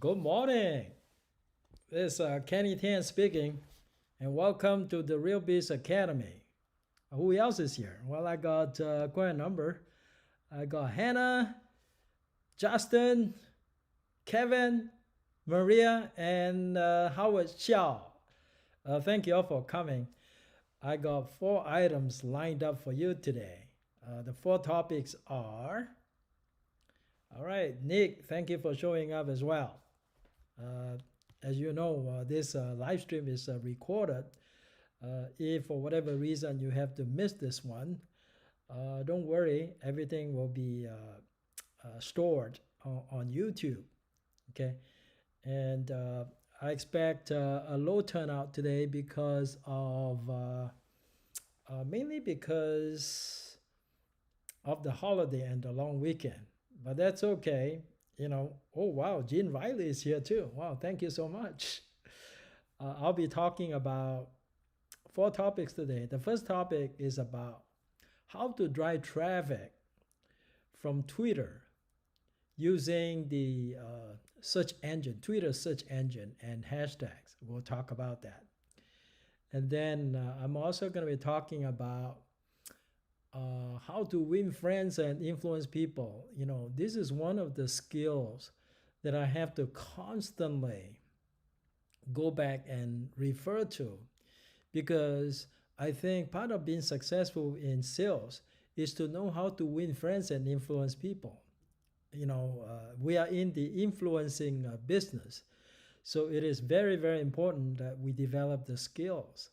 Good morning. This is Kenny Tan speaking, and welcome to the Real Biz Academy. Who else is here? Well, I got quite a number. I got Hannah, Justin, Kevin, Maria, and Howard Xiao. Thank you all for coming. I got 4 items lined up for you today. The 4 topics are, all right, Nick, thank you for showing up as well. As you know, this live stream is recorded. If for whatever reason you have to miss this one, don't worry, everything will be stored on YouTube. Okay, and I expect a low turnout today because of mainly because of the holiday and the long weekend, but that's okay. Oh wow, Gene Riley is here too. Wow, thank you so much. I'll be talking about 4 topics today. The first topic is about how to drive traffic from Twitter using the search engine, Twitter search engine, and hashtags. We'll talk about that. And then I'm also going to be talking about how to win friends and influence people. This is one of the skills that I have to constantly go back and refer to, because I think part of being successful in sales is to know how to win friends and influence people. We are in the influencing business, so it is very, very important that we develop the skills.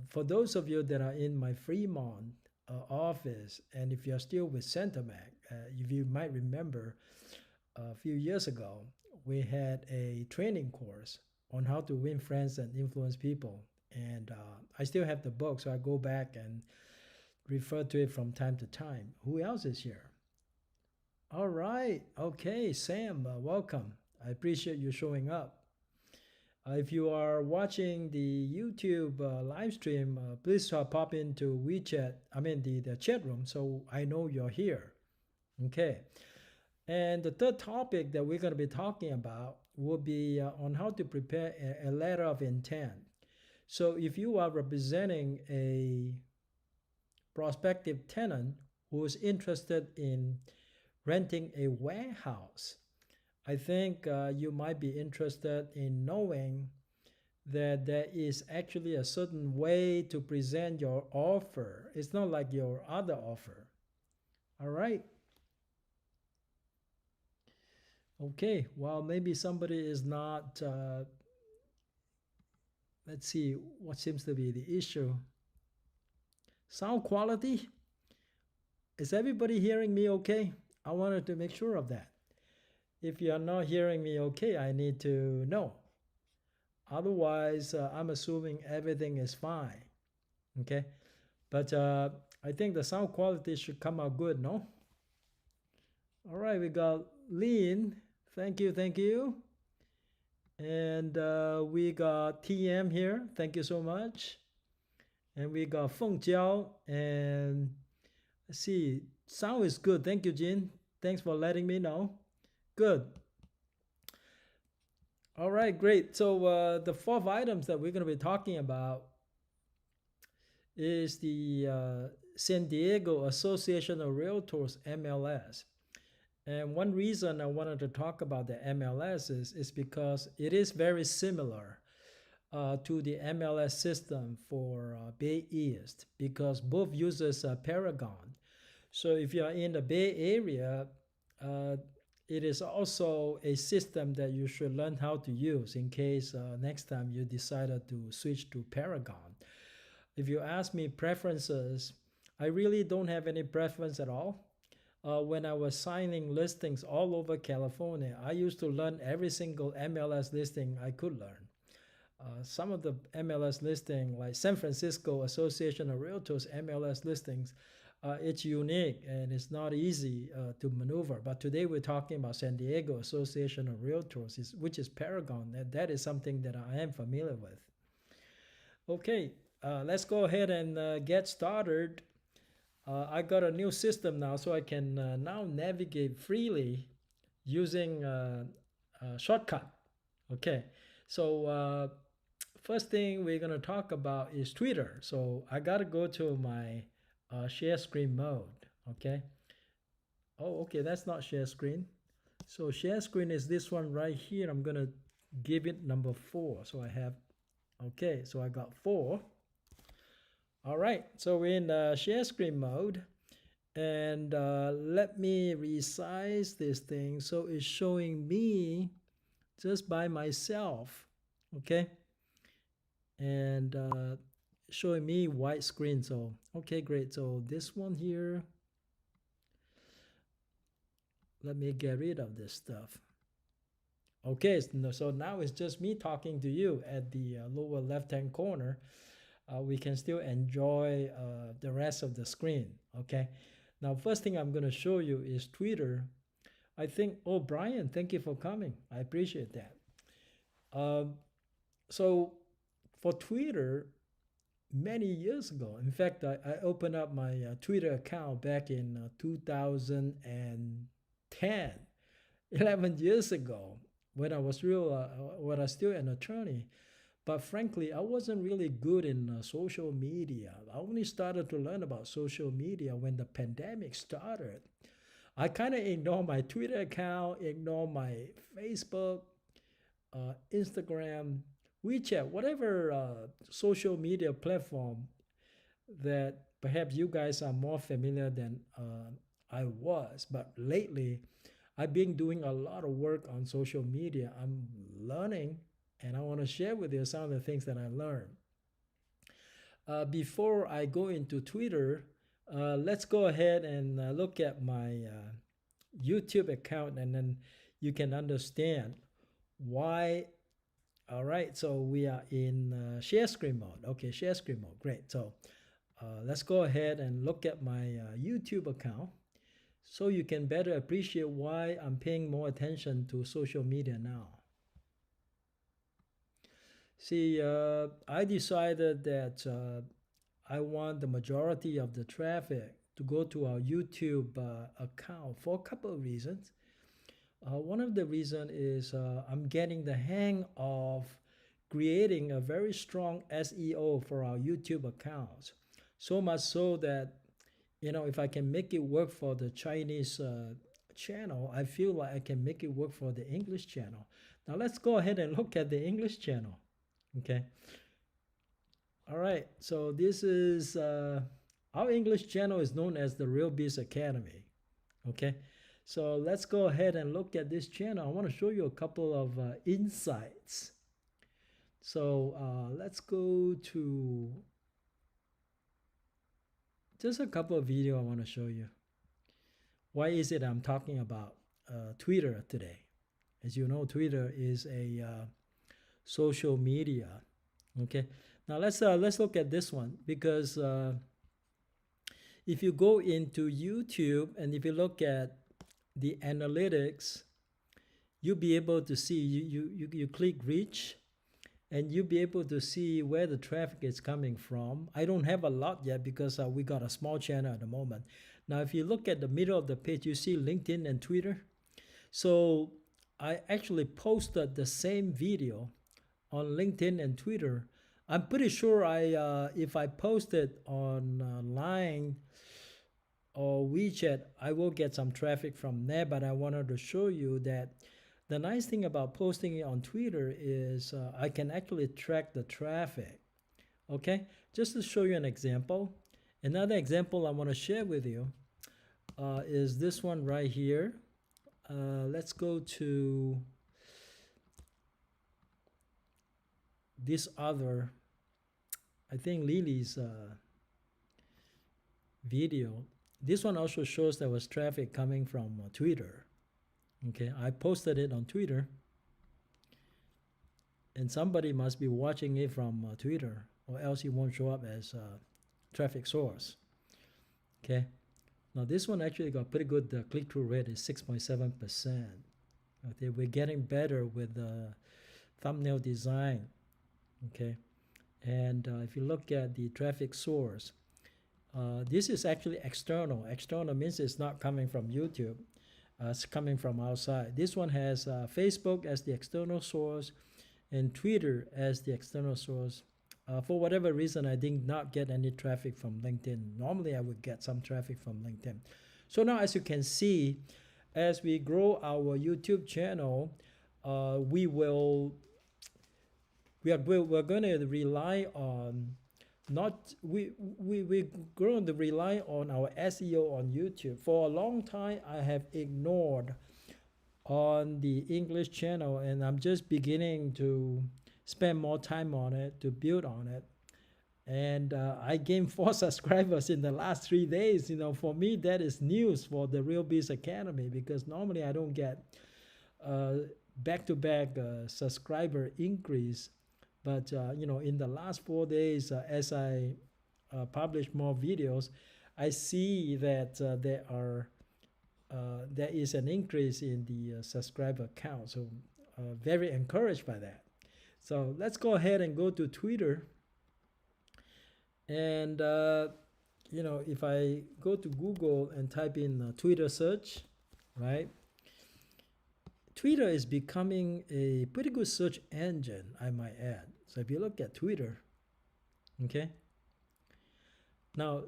For those of you that are in my Fremont office, and if you're still with Centermac, if you might remember, a few years ago, we had a training course on how to win friends and influence people. And I still have the book, so I go back and refer to it from time to time. Who else is here? All right. Okay, Sam, welcome. I appreciate you showing up. If you are watching the YouTube live stream, please pop into WeChat, the chat room, so I know you're here. Okay. And the third topic that we're going to be talking about will be on how to prepare a letter of intent. So if you are representing a prospective tenant who is interested in renting a warehouse, I think you might be interested in knowing that there is actually a certain way to present your offer. It's not like your other offer. All right. Okay, well, maybe somebody is not, let's see, what seems to be the issue? Sound quality? Is everybody hearing me okay? I wanted to make sure of that. If you're not hearing me okay, I need to know. Otherwise, I'm assuming everything is fine. Okay? But I think the sound quality should come out good, no? All right, we got Lynn. Thank you, thank you. And we got TM here. Thank you so much. And we got Feng Jiao. And let's see, sound is good. Thank you, Jin. Thanks for letting me know. Good. All right, great. So the 4 items that we're going to be talking about is the San Diego Association of Realtors, MLS. And one reason I wanted to talk about the MLS is because it is very similar to the MLS system for Bay East, because both uses Paragon. So if you are in the Bay Area, it is also a system that you should learn how to use in case next time you decided to switch to Paragon. If you ask me preferences, I really don't have any preference at all. When I was signing listings all over California, I used to learn every single MLS listing I could learn. Some of the MLS listing, like San Francisco Association of Realtors MLS listings, it's unique and it's not easy to maneuver. But today we're talking about San Diego Association of Realtors, which is Paragon. That is something that I am familiar with. Okay, let's go ahead and get started. I got a new system now, so I can now navigate freely using shortcut. Okay, so first thing we're gonna talk about is Twitter. So I gotta go to my share screen mode. Okay. Oh, okay, that's not share screen. So share screen is this one right here. I'm gonna give it number 4. So I have, okay, so I got 4. All right, so we're in share screen mode. And let me resize this thing so it's showing me just by myself, okay? And showing me white screen. So, okay, great. So this one here, let me get rid of this stuff. Okay, so now it's just me talking to you at the lower left-hand corner. We can still enjoy the rest of the screen, okay? Now, first thing I'm going to show you is Twitter. I think, oh, Brian, thank you for coming. I appreciate that. So for Twitter, many years ago, in fact, I opened up my Twitter account back in 2010, 11 years ago, when I was when I was still an attorney. But frankly, I wasn't really good in social media. I only started to learn about social media when the pandemic started. I kind of ignore my Twitter account, ignore my Facebook, Instagram, WeChat, whatever social media platform that perhaps you guys are more familiar than I was. But lately, I've been doing a lot of work on social media. I'm learning, and I want to share with you some of the things that I learned. Before I go into Twitter, let's go ahead and look at my YouTube account, and then you can understand why. All right, so we are in share screen mode. Okay, share screen mode, great. So let's go ahead and look at my YouTube account so you can better appreciate why I'm paying more attention to social media now. See, I decided that I want the majority of the traffic to go to our YouTube account for a couple of reasons. One of the reasons is I'm getting the hang of creating a very strong SEO for our YouTube accounts. So much so that, if I can make it work for the Chinese channel, I feel like I can make it work for the English channel. Now let's go ahead and look at the English channel. Okay. All right. So this is our English channel is known as the Real Biz Academy. Okay. So let's go ahead and look at this channel. I want to show you a couple of insights. So let's go to just a couple of videos I want to show you. Why is it I'm talking about Twitter today? As you know, Twitter is a social media. Okay. Now let's look at this one, because if you go into YouTube and if you look at the analytics, you'll be able to see, you click reach, and you'll be able to see where the traffic is coming from. I don't have a lot yet because we got a small channel at the moment. Now, if you look at the middle of the page, you see LinkedIn and Twitter. So I actually posted the same video on LinkedIn and Twitter. I'm pretty sure if I post it on Line or WeChat, I will get some traffic from there. But I wanted to show you that the nice thing about posting it on Twitter is I can actually track the traffic. Okay, just to show you an example. Another example I want to share with you is this one right here. Let's go to this other, I think Lily's video. This one also shows there was traffic coming from Twitter. Okay, I posted it on Twitter, and somebody must be watching it from Twitter, or else it won't show up as a traffic source. Okay, now this one actually got pretty good click-through rate, is 6.7%. Okay, we're getting better with the thumbnail design. Okay, and if you look at the traffic source, this is actually external. External means it's not coming from YouTube. It's coming from outside. This one has Facebook as the external source and Twitter as the external source. For whatever reason, I did not get any traffic from LinkedIn. Normally, I would get some traffic from LinkedIn. So now, as you can see, as we grow our YouTube channel, we're going to rely on not we're going to rely on our SEO on YouTube. For a long time, I have ignored on the English channel, and I'm just beginning to spend more time on it, to build on it. And I gained 4 subscribers in the last 3 days. For me, that is news for the Real Biz Academy, because normally I don't get back-to-back subscriber increase. But in the last 4 days, as I publish more videos, I see that there is an increase in the subscriber count. So very encouraged by that. So let's go ahead and go to Twitter. And if I go to Google and type in Twitter search, right? Twitter is becoming a pretty good search engine, I might add. So if you look at Twitter, okay? Now,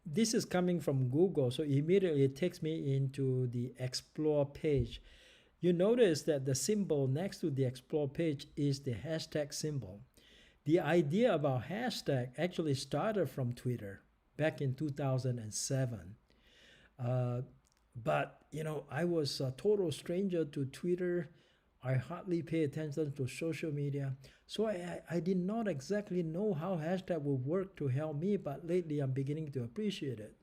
this is coming from Google, so immediately it takes me into the Explore page. You notice that the symbol next to the Explore page is the hashtag symbol. The idea about hashtag actually started from Twitter back in 2007. But, I was a total stranger to Twitter. I hardly pay attention to social media. So I did not exactly know how hashtag would work to help me, but lately I'm beginning to appreciate it.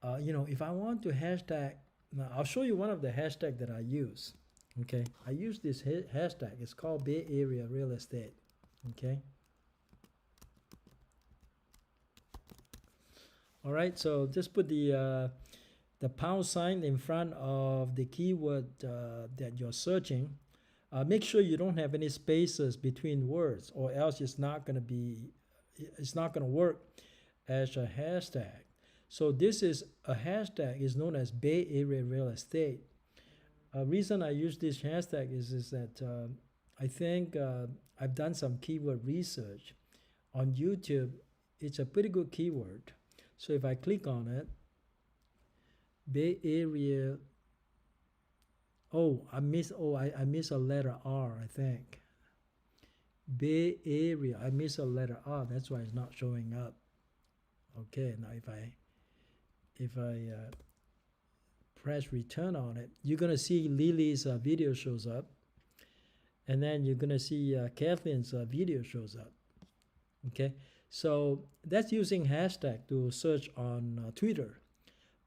If I want to hashtag, now I'll show you one of the hashtags that I use. Okay, I use this hashtag. It's called Bay Area Real Estate. Okay. All right, so just put the pound sign in front of the keyword that you're searching. Make sure you don't have any spaces between words, or else it's not going to work as a hashtag. So this is a hashtag is known as Bay Area Real Estate. Reason I use this hashtag is that I think I've done some keyword research on YouTube. It's a pretty good keyword. So if I click on it, Bay Area. I miss a letter R, I think. Bay Area. I miss a letter R. That's why it's not showing up. Okay, now if I press return on it, you're gonna see Lily's video shows up, and then you're gonna see Kathleen's video shows up. Okay, so that's using hashtag to search on Twitter.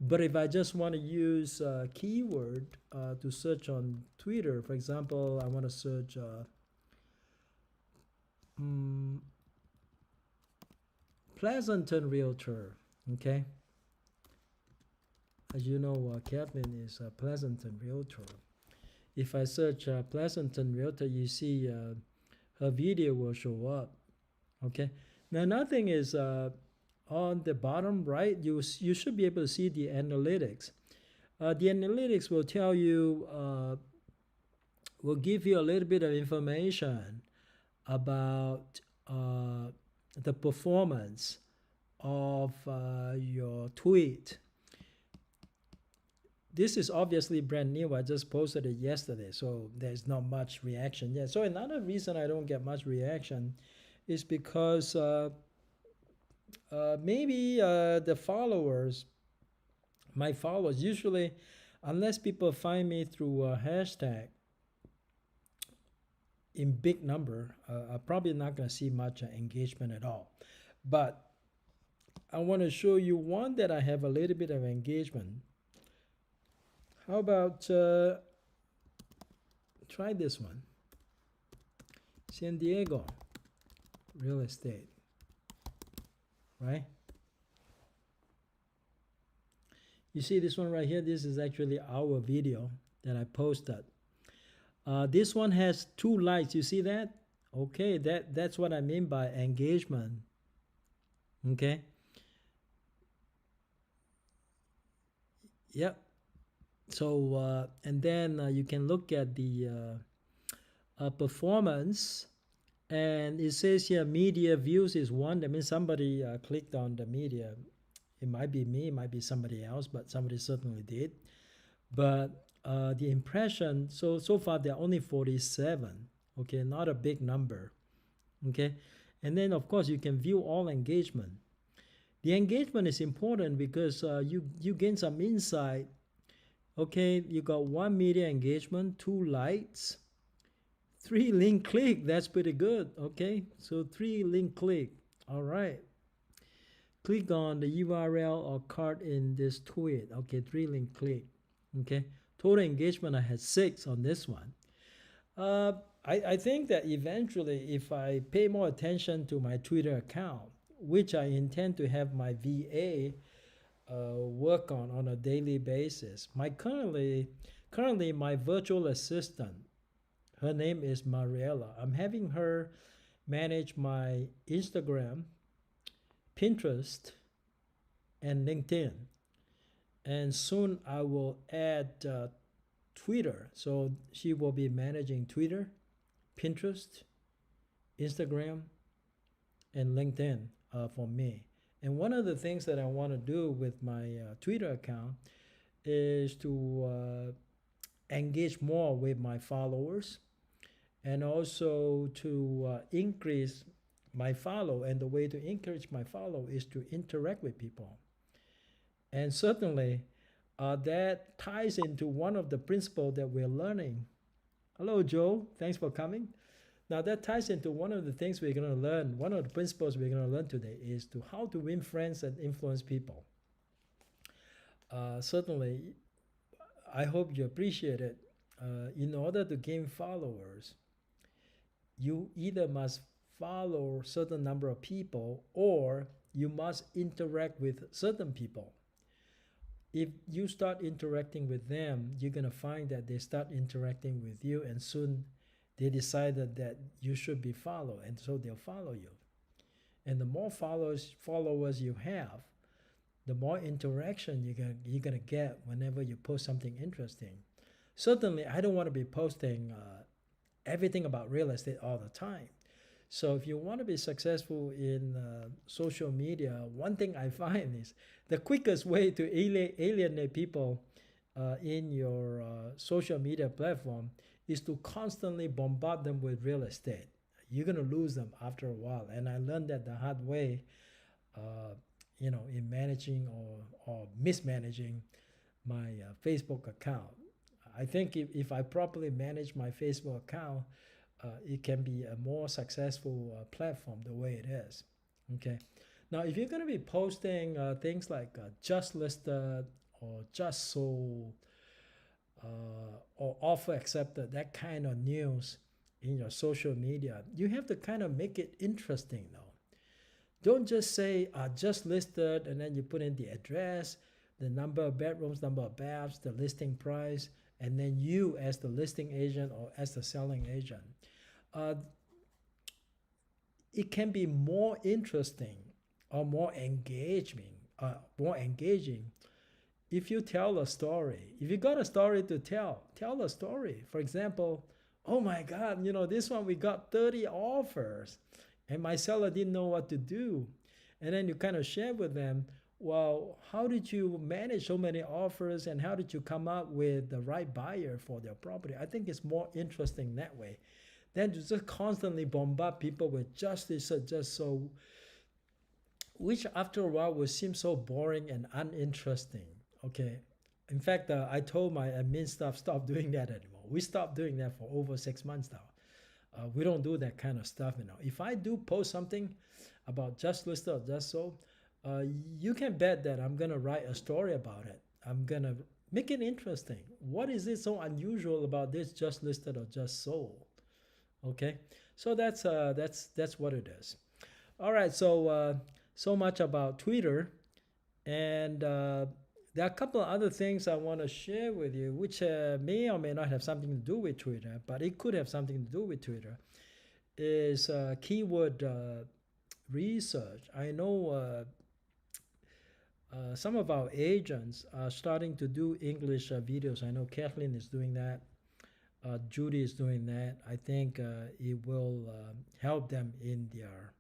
But if I just want to use a keyword to search on Twitter, for example, I want to search Pleasanton Realtor, okay? As you know, Kathleen is a Pleasanton Realtor. If I search Pleasanton Realtor, you see her video will show up, okay? Now, another thing is on the bottom right, you should be able to see the analytics. The analytics will tell you, will give you a little bit of information about the performance of your tweet. This is obviously brand new. I just posted it yesterday, so there's not much reaction yet. So another reason I don't get much reaction is because maybe the followers, my followers, usually, unless people find me through a hashtag in big number, I'm probably not going to see much engagement at all. But I want to show you one that I have a little bit of engagement. How about try this one? San Diego real estate, right? You see this one right here? This is actually our video that I posted. This one has 2 likes. You see that? Okay, that's what I mean by engagement. Okay. Yep. So and then you can look at the performance, and it says here media views is one. That means somebody clicked on the media. It might be me, it might be somebody else, but somebody certainly did. But the impression, so far there are only 47. Okay, not a big number. Okay, and then of course you can view all engagement. The engagement is important because you gain some insight. Okay, you got one media engagement, 2 likes, 3 link click. That's pretty good. Okay, so 3 link click. All right, click on the URL or card in this tweet. Okay, 3 link click. Okay, total engagement I had 6 on this one. uh, I think that eventually if I pay more attention to my Twitter account, which I intend to have my VA work on a daily basis. Currently my virtual assistant, her name is Mariella. I'm having her manage my Instagram, Pinterest, and LinkedIn. And soon I will add Twitter. So she will be managing Twitter, Pinterest, Instagram, and LinkedIn for me. And one of the things that I want to do with my Twitter account is to engage more with my followers, and also to increase my follow. And the way to encourage my follow is to interact with people. And certainly that ties into one of the principles that we're learning. Hello, Joe. Thanks for coming. Now that ties into one of the things we're going to learn. One of the principles we're going to learn today is to how to win friends and influence people. Certainly, I hope you appreciate it. In order to gain followers, you either must follow certain number of people or you must interact with certain people. If you start interacting with them, you're going to find that they start interacting with you, and soon they decided that you should be followed, and so they'll follow you. And the more followers you have, the more interaction you're gonna get whenever you post something interesting. Certainly, I don't want to be posting everything about real estate all the time. So if you want to be successful in social media, one thing I find is the quickest way to alienate people in your social media platform is to constantly bombard them with real estate. You're going to lose them after a while. And I learned that the hard way, in managing or mismanaging my Facebook account. I think if I properly manage my Facebook account, it can be a more successful platform the way it is. Okay. Now, if you're going to be posting things like just listed or just sold or offer accepted, that kind of news in your social media, you have to kind of make it interesting though. Don't just say just listed and then you put in the address, the number of bedrooms, number of baths, the listing price, and then you as the listing agent or as the selling agent. It can be more interesting or more engaging if you tell a story. If you got a story to tell a story. For example, oh my God, this one we got 30 offers and my seller didn't know what to do. And then you kind of share with them, well, how did you manage so many offers and how did you come up with the right buyer for their property? I think it's more interesting that way than to just constantly bombard people with just this or just so, which after a while will seem so boring and uninteresting. Okay. In fact, I told my admin staff, stop doing that anymore. We stopped doing that for over 6 months now. We don't do that kind of stuff now. If I do post something about just listed or just sold, you can bet that I'm going to write a story about it. I'm going to make it interesting. What is it so unusual about this just listed or just sold? Okay, so that's what it is. All right, so much about Twitter, and there are a couple of other things I want to share with you, which may or may not have something to do with Twitter, but it could have something to do with Twitter. Is keyword research. I know some of our agents are starting to do English videos. I know Kathleen is doing that. Judy is doing that. I think it will help them in their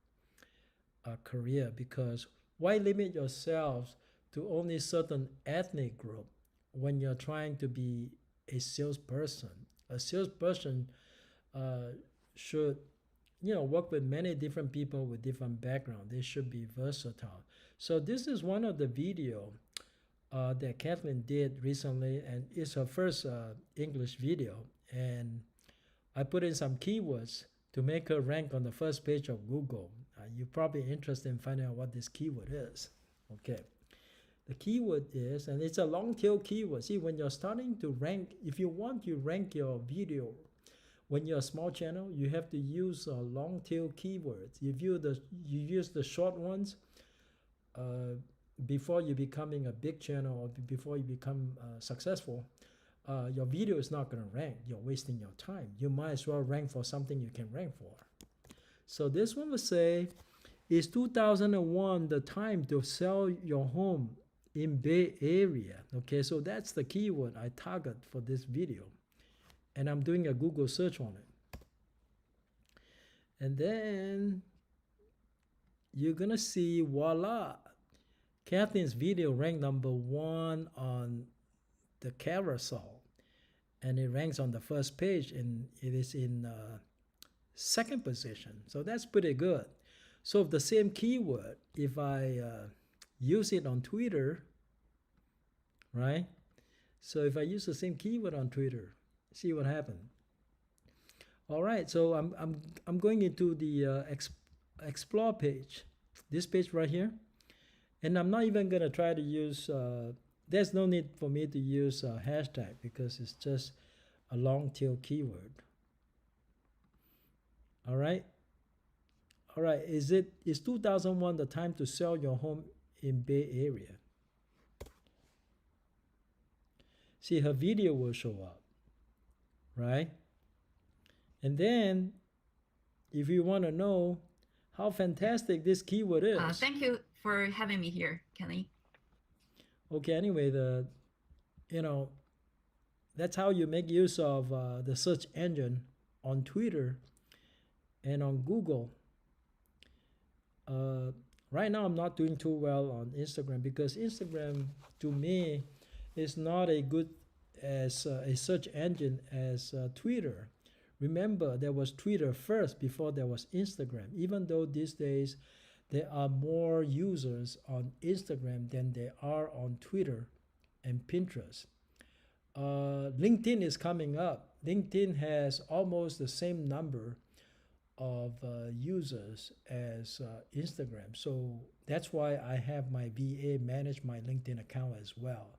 career, because why limit yourselves to only certain ethnic group when you're trying to be a salesperson? A salesperson should, work with many different people with different background. They should be versatile. So this is one of the video that Kathleen did recently, and it's her first English video. And I put in some keywords to make her rank on the first page of Google. You're probably interested in finding out what this keyword is. Okay. The keyword is, and it's a long tail keyword. See, when you're starting to rank, if you want to rank your video, when you're a small channel, you have to use long tail keywords. If you use the short ones, before you becoming a big channel or before you become successful, your video is not going to rank. You're wasting your time. You might as well rank for something you can rank for. So this one will say, is 2001 the time to sell your home in Bay Area? Okay, so that's the keyword I target for this video. And I'm doing a Google search on it. And then you're going to see, voila, Kathleen's video ranked #1 on the carousel. And it ranks on the first page, and it is in second position. So that's pretty good. So if the same keyword, if I use it on Twitter, right? So if I use the same keyword on Twitter, see what happened. All right, so I'm going into the explore page, this page right here, and I'm not even gonna try to use. There's no need for me to use a hashtag because it's just a long tail keyword. All right. All right. Is 2001 the time to sell your home in Bay Area? See, her video will show up, right? And then, if you want to know how fantastic this keyword is. Thank you for having me here, Kenny. Okay. Anyway, that's how you make use of the search engine on Twitter and on Google. Right now I'm not doing too well on Instagram because Instagram to me is not as good as a search engine as Twitter. Remember, there was Twitter first before there was Instagram, even though these days there are more users on Instagram than there are on Twitter and Pinterest. LinkedIn is coming up. LinkedIn has almost the same number of users as Instagram. So that's why I have my VA manage my LinkedIn account as well.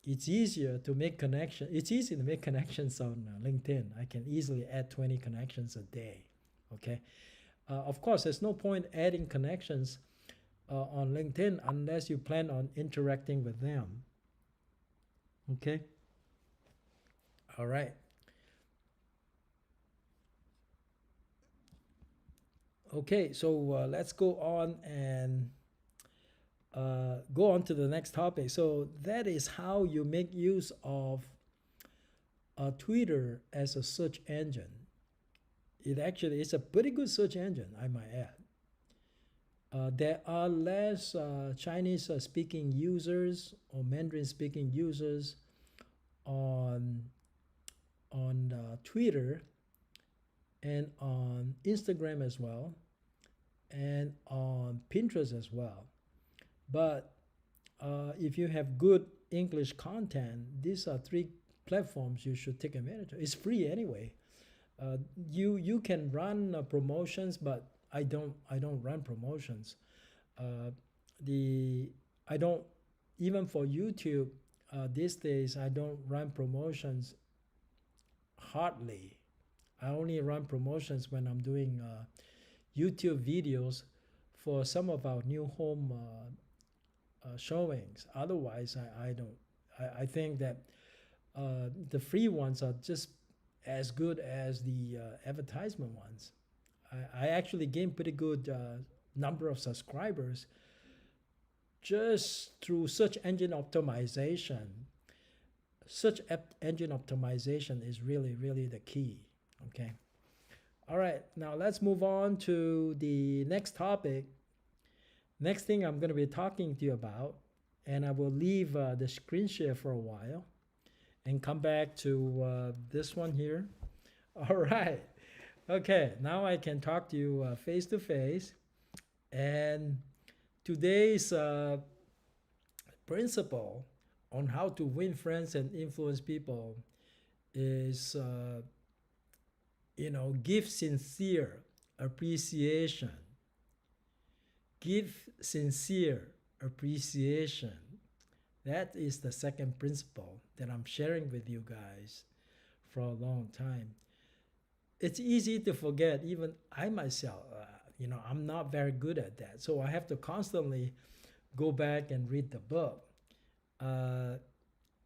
It's easier to make connections. It's easy to make connections on LinkedIn. I can easily add 20 connections a day. Okay. Of course, there's no point adding connections on LinkedIn unless you plan on interacting with them. Okay. All right. Okay, so let's go on and go on to the next topic. So that is how you make use of Twitter as a search engine. It actually is a pretty good search engine, I might add. There are less Chinese speaking users or Mandarin speaking users on Twitter and on Instagram as well, and on Pinterest as well. But if you have good English content, these are 3 platforms you should take advantage of. It's free anyway. You can run promotions, but I don't run promotions. I don't, even for YouTube these days, I don't run promotions hardly. I only run promotions when I'm doing YouTube videos for some of our new home showings. Otherwise, I don't. I think that the free ones are just as good as the advertisement ones. I actually gained pretty good number of subscribers just through search engine optimization. Engine optimization is really, really the key. Okay. All right. Now let's move on to the next topic. Next thing I'm going to be talking to you about, and I will leave the screen share for a while and come back to this one here. All right. Okay. Now I can talk to you face to face. And today's principle on how to win friends and influence people is, give sincere appreciation. Give sincere appreciation. That is the second principle that I'm sharing with you guys for a long time. It's easy to forget, even I myself, I'm not very good at that. So I have to constantly go back and read the book. Uh,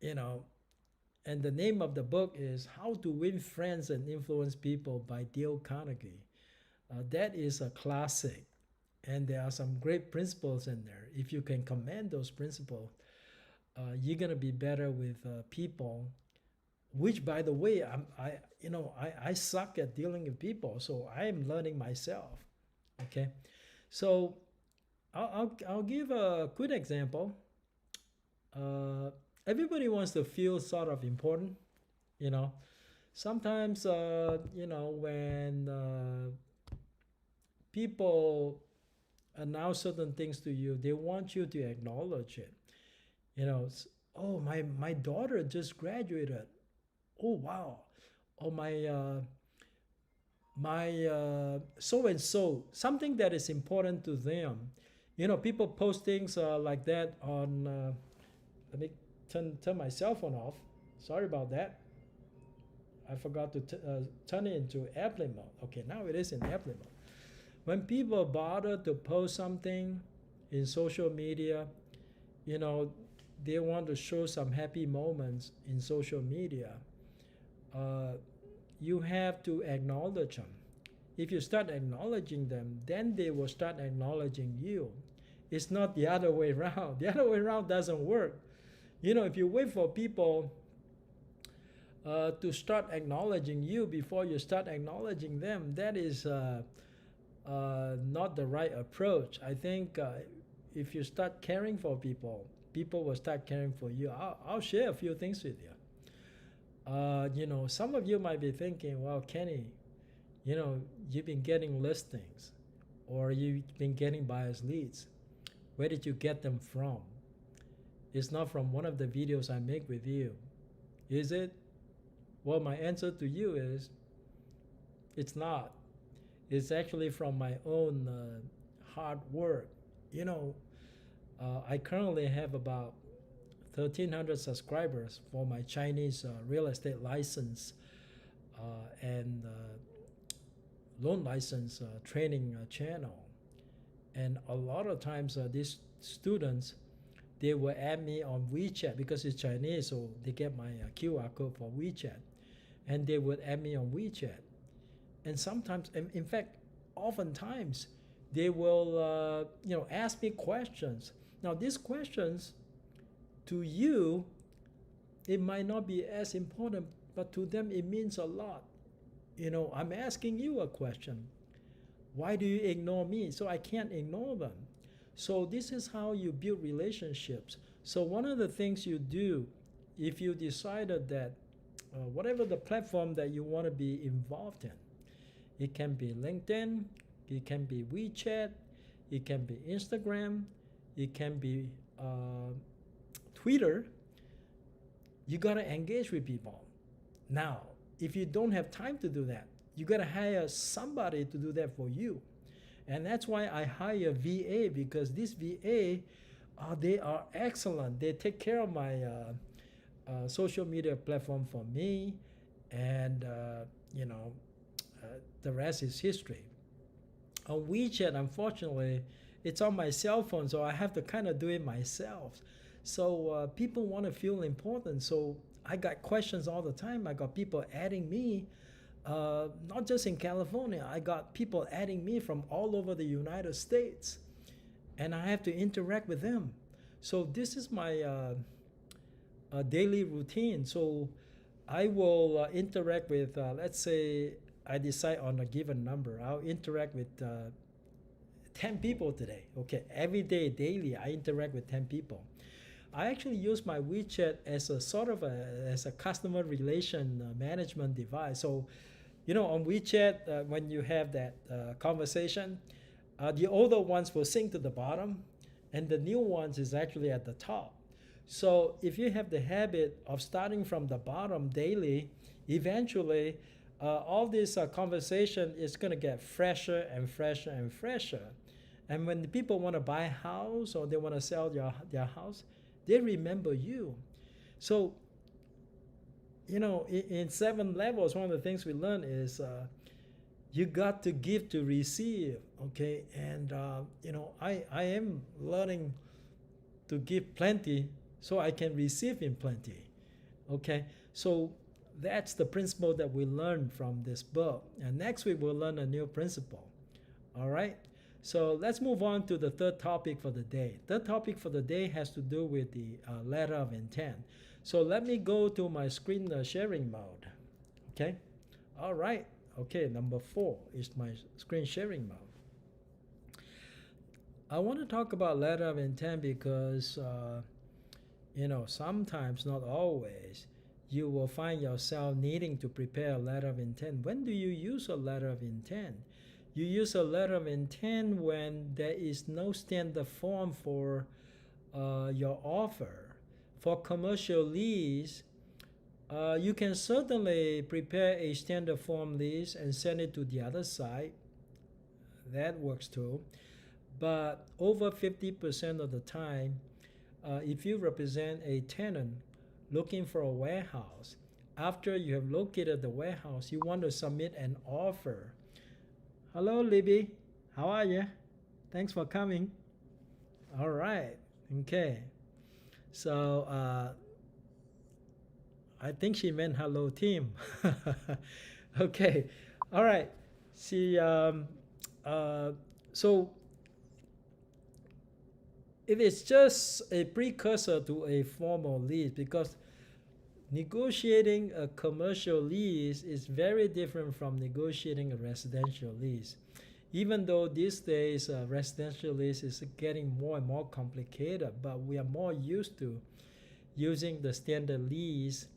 you know, and the name of the book is How to Win Friends and Influence People by Dale Carnegie. That is a classic, and there are some great principles in there. If you can command those principles, you're gonna be better with people. Which, by the way, I suck at dealing with people, so I am learning myself. Okay, so I'll give a good example. Everybody wants to feel sort of important, you know. Sometimes, when people announce certain things to you, they want you to acknowledge it. Oh, my daughter just graduated. Oh, wow. Oh, my so and so, something that is important to them. People post things like that on. Let me turn my cell phone off. Sorry about that. I forgot to turn it into airplane mode. Okay, now it is in airplane mode. When people bother to post something in social media, they want to show some happy moments in social media. You have to acknowledge them. If you start acknowledging them, then they will start acknowledging you. It's not the other way around. The other way around doesn't work. If you wait for people to start acknowledging you before you start acknowledging them, that is not the right approach. I think if you start caring for people, people will start caring for you. I'll share a few things with you. Some of you might be thinking, well, Kenny, you've been getting listings or you've been getting buyers leads. Where did you get them from? It's not from one of the videos I make with you. Is it? Well, my answer to you is it's not. It's actually from my own hard work. I currently have about 1,300 subscribers for my Chinese real estate license and loan license training channel. And a lot of times these students, they will add me on WeChat because it's Chinese, so they get my QR code for WeChat. And they would add me on WeChat. And sometimes, in fact, oftentimes, they will ask me questions. Now, these questions, to you, it might not be as important, but to them it means a lot. I'm asking you a question. Why do you ignore me? So I can't ignore them. So this is how you build relationships. So one of the things you do, if you decided that whatever the platform that you want to be involved in, it can be LinkedIn, it can be WeChat, it can be Instagram, it can be Twitter. You got to engage with people. Now, if you don't have time to do that, you got to hire somebody to do that for you. And that's why I hire VA, because this VA, they are excellent. They take care of my social media platform for me, and the rest is history. On WeChat, unfortunately, it's on my cell phone, so I have to kind of do it myself. So people want to feel important. So I got questions all the time. I got people adding me, not just in California. I got people adding me from all over the United States, and I have to interact with them. So this is my daily routine. So I will interact with, let's say, I decide on a given number. I'll interact with 10 people today. Okay, every day, daily, I interact with 10 people. I actually use my WeChat as a sort of as a customer relation management device. So, on WeChat, when you have that conversation, the older ones will sink to the bottom, and the new ones is actually at the top. So if you have the habit of starting from the bottom daily, eventually all this conversation is going to get fresher and fresher and fresher. And when the people want to buy a house or they want to sell their house, they remember you. So, in 7 levels, one of the things we learn is you got to give to receive, okay? And, I am learning to give plenty so I can receive in plenty, okay? So that's the principle that we learn from this book. And next week we'll learn a new principle, all right? So let's move on to the third topic for the day. Third topic for the day has to do with the letter of intent. So let me go to my screen sharing mode, okay? All right, okay, number 4 is my screen sharing mode. I want to talk about letter of intent because, sometimes, not always, you will find yourself needing to prepare a letter of intent. When do you use a letter of intent? You use a letter of intent when there is no standard form for your offer. For commercial leads, you can certainly prepare a standard form lease and send it to the other side. That works too. But over 50% of the time, if you represent a tenant looking for a warehouse, after you have located the warehouse, you want to submit an offer. Hello, Libby. How are you? Thanks for coming. All right. Okay. So I think she meant hello, team. Okay. All right. She so it is just a precursor to a formal lease because negotiating a commercial lease is very different from negotiating a residential lease. Even though these days residential lease is getting more and more complicated, but we are more used to using the standard lease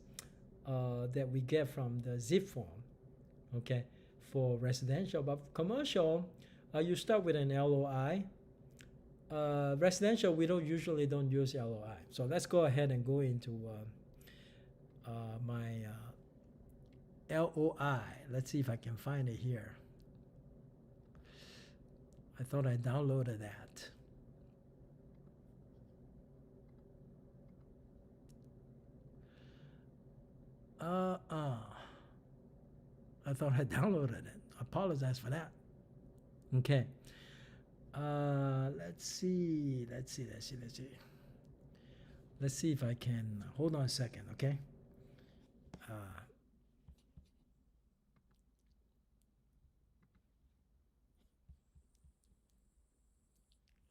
that we get from the zip form, okay, for residential. But commercial, you start with an LOI. Residential, we don't use LOI. So let's go ahead and go into my LOI. Let's see if I can find it here. I thought I downloaded that. I thought I downloaded it. I apologize for that. Okay. Let's see. Let's see if I can. Hold on a second, okay?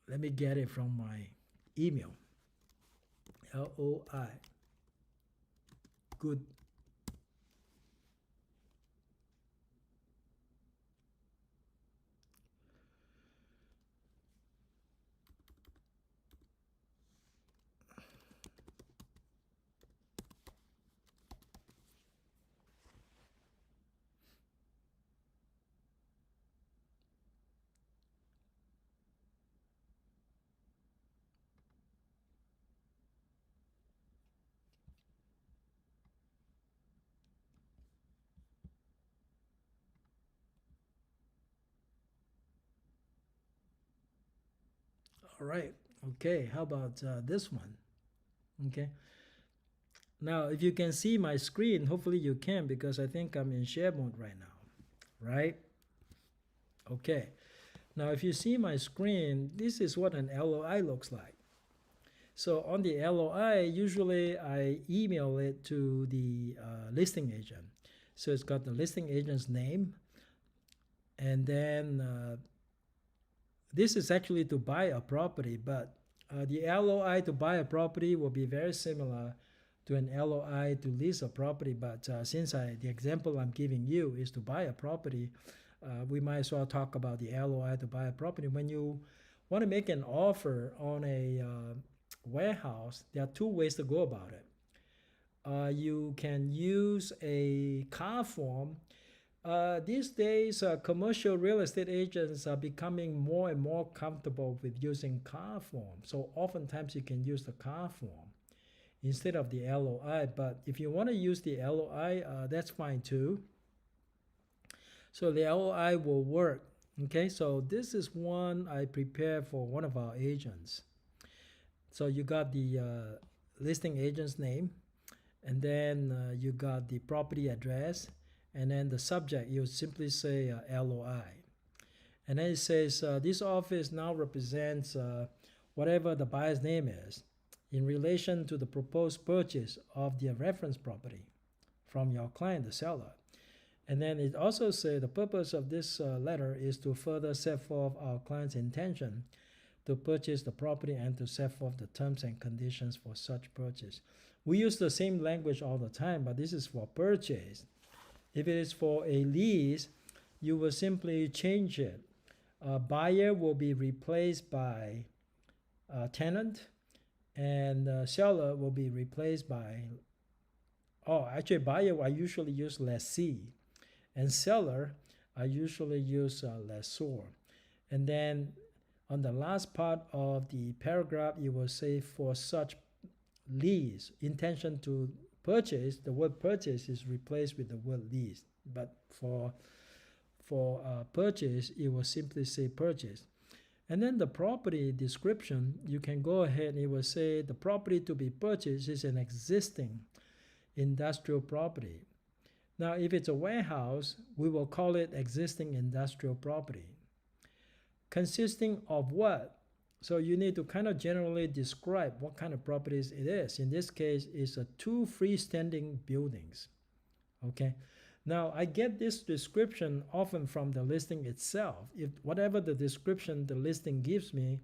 Let me get it from my email. LOI. Good. All right. Okay. How about this one? Okay. Now, if you can see my screen, hopefully you can because I think I'm in share mode right now, right? Okay. Now, if you see my screen, this is what an LOI looks like. So on the LOI, usually I email it to the listing agent. So it's got the listing agent's name, and then this is actually to buy a property, but The LOI to buy a property will be very similar to an LOI to lease a property, but since the example I'm giving you is to buy a property, we might as well talk about the LOI to buy a property. When you want to make an offer on a warehouse, there are two ways to go about it. You can use a car form. These days, commercial real estate agents are becoming more and more comfortable with using car form. So oftentimes you can use the car form instead of the LOI. But if you want to use the LOI, that's fine too. So the LOI will work. Okay, so this is one I prepared for one of our agents. So you got the listing agent's name, and then you got the property address, and then the subject, you simply say LOI. And then it says, this office now represents whatever the buyer's name is in relation to the proposed purchase of the reference property from your client, the seller. And then it also says the purpose of this letter is to further set forth our client's intention to purchase the property and to set forth the terms and conditions for such purchase. We use the same language all the time, but this is for purchase. If it is for a lease, you will simply change it. Buyer will be replaced by tenant, and seller will be replaced by, actually buyer I usually use lessee, and seller I usually use lessor. And then on the last part of the paragraph, you will say for such lease, intention to purchase, the word purchase is replaced with the word lease. But for purchase, it will simply say purchase. And then the property description, you can go ahead and it will say the property to be purchased is an existing industrial property. Now, if it's a warehouse, we will call it existing industrial property. Consisting of what? So you need to kind of generally describe what kind of properties it is. In this case, it's two freestanding buildings. Okay. Now, I get this description often from the listing itself. If whatever the description the listing gives me,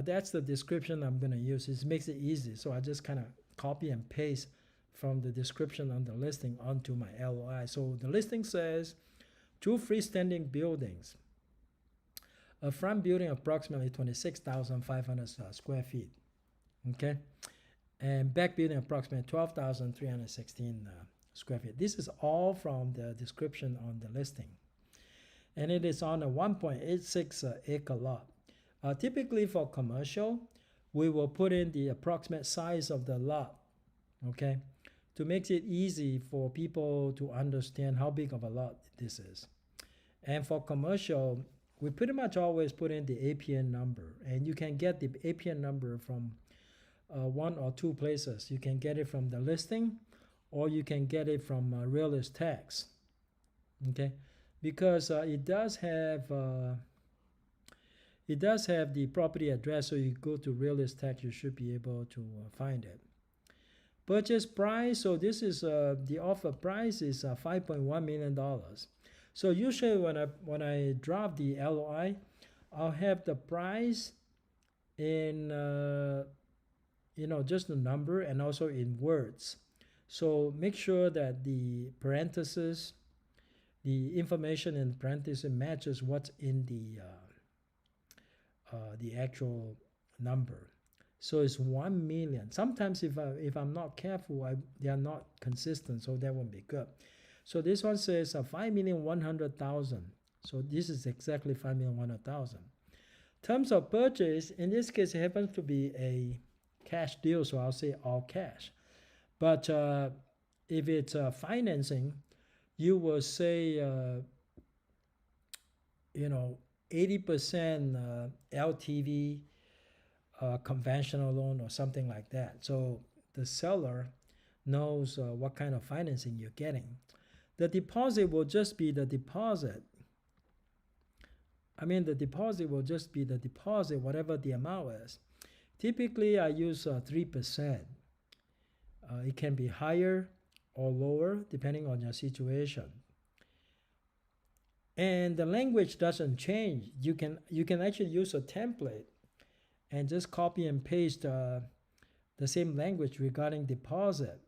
that's the description I'm going to use. It makes it easy. So I just kind of copy and paste from the description on the listing onto my LOI. So the listing says two freestanding buildings. A front building approximately 26,500 square feet. Okay. And back building approximately 12,316 square feet. This is all from the description on the listing. And it is on a 1.86 acre lot. Typically for commercial, we will put in the approximate size of the lot, okay, to make it easy for people to understand how big of a lot this is. And for commercial, we pretty much always put in the APN number. And you can get the APN number from one or two places. You can get it from the listing, or you can get it from realist tax, okay? Because it does have the property address, so you go to realist tax, you should be able to find it. Purchase price, so this is the offer price is $5.1 million. So usually when I draft the LOI, I'll have the price in just the number and also in words. So make sure that the parentheses, the information in parentheses matches what's in the actual number. So it's 1 million. Sometimes if I'm not careful, they are not consistent, so that won't be good. So this one says 5,100,000. So this is exactly 5,100,000. Terms of purchase, in this case, it happens to be a cash deal, so I'll say all cash. But if it's financing, you will say 80% LTV conventional loan or something like that. So the seller knows what kind of financing you're getting. The deposit will just be the deposit. The deposit will just be the deposit, whatever the amount is. Typically, I use 3%. It can be higher or lower depending on your situation. And the language doesn't change. You can actually use a template and just copy and paste the same language regarding deposit.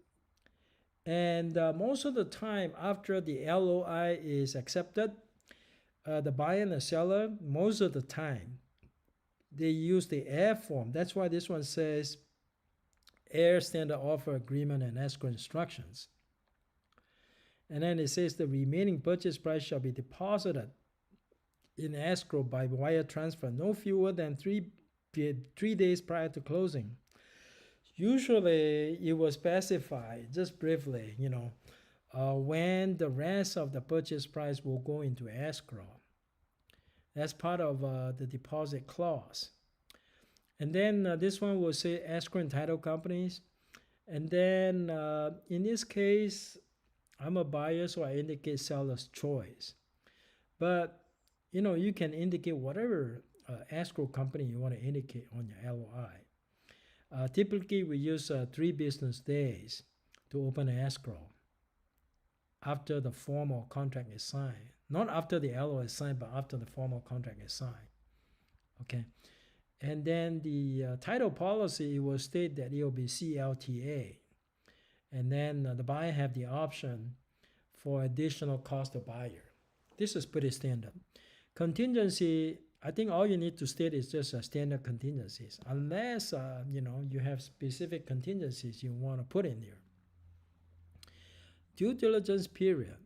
And most of the time, after the LOI is accepted, the buyer and the seller, most of the time, they use the air form. That's why this one says air standard offer agreement and escrow instructions. And then it says the remaining purchase price shall be deposited in escrow by wire transfer no fewer than 3 days prior to closing. Usually it will specify just briefly, when the rest of the purchase price will go into escrow. That's part of the deposit clause. And then this one will say escrow and title companies. And then in this case, I'm a buyer, so I indicate seller's choice. But you can indicate whatever escrow company you want to indicate on your LOI. Typically, we use 3 business days to open an escrow after the formal contract is signed. Not after the LOI is signed, but after the formal contract is signed. Okay. And then the title policy will state that it will be CLTA. And then the buyer have the option for additional cost to buyer. This is pretty standard. Contingency, I think all you need to state is just standard contingencies, unless you have specific contingencies you want to put in there. Due diligence period,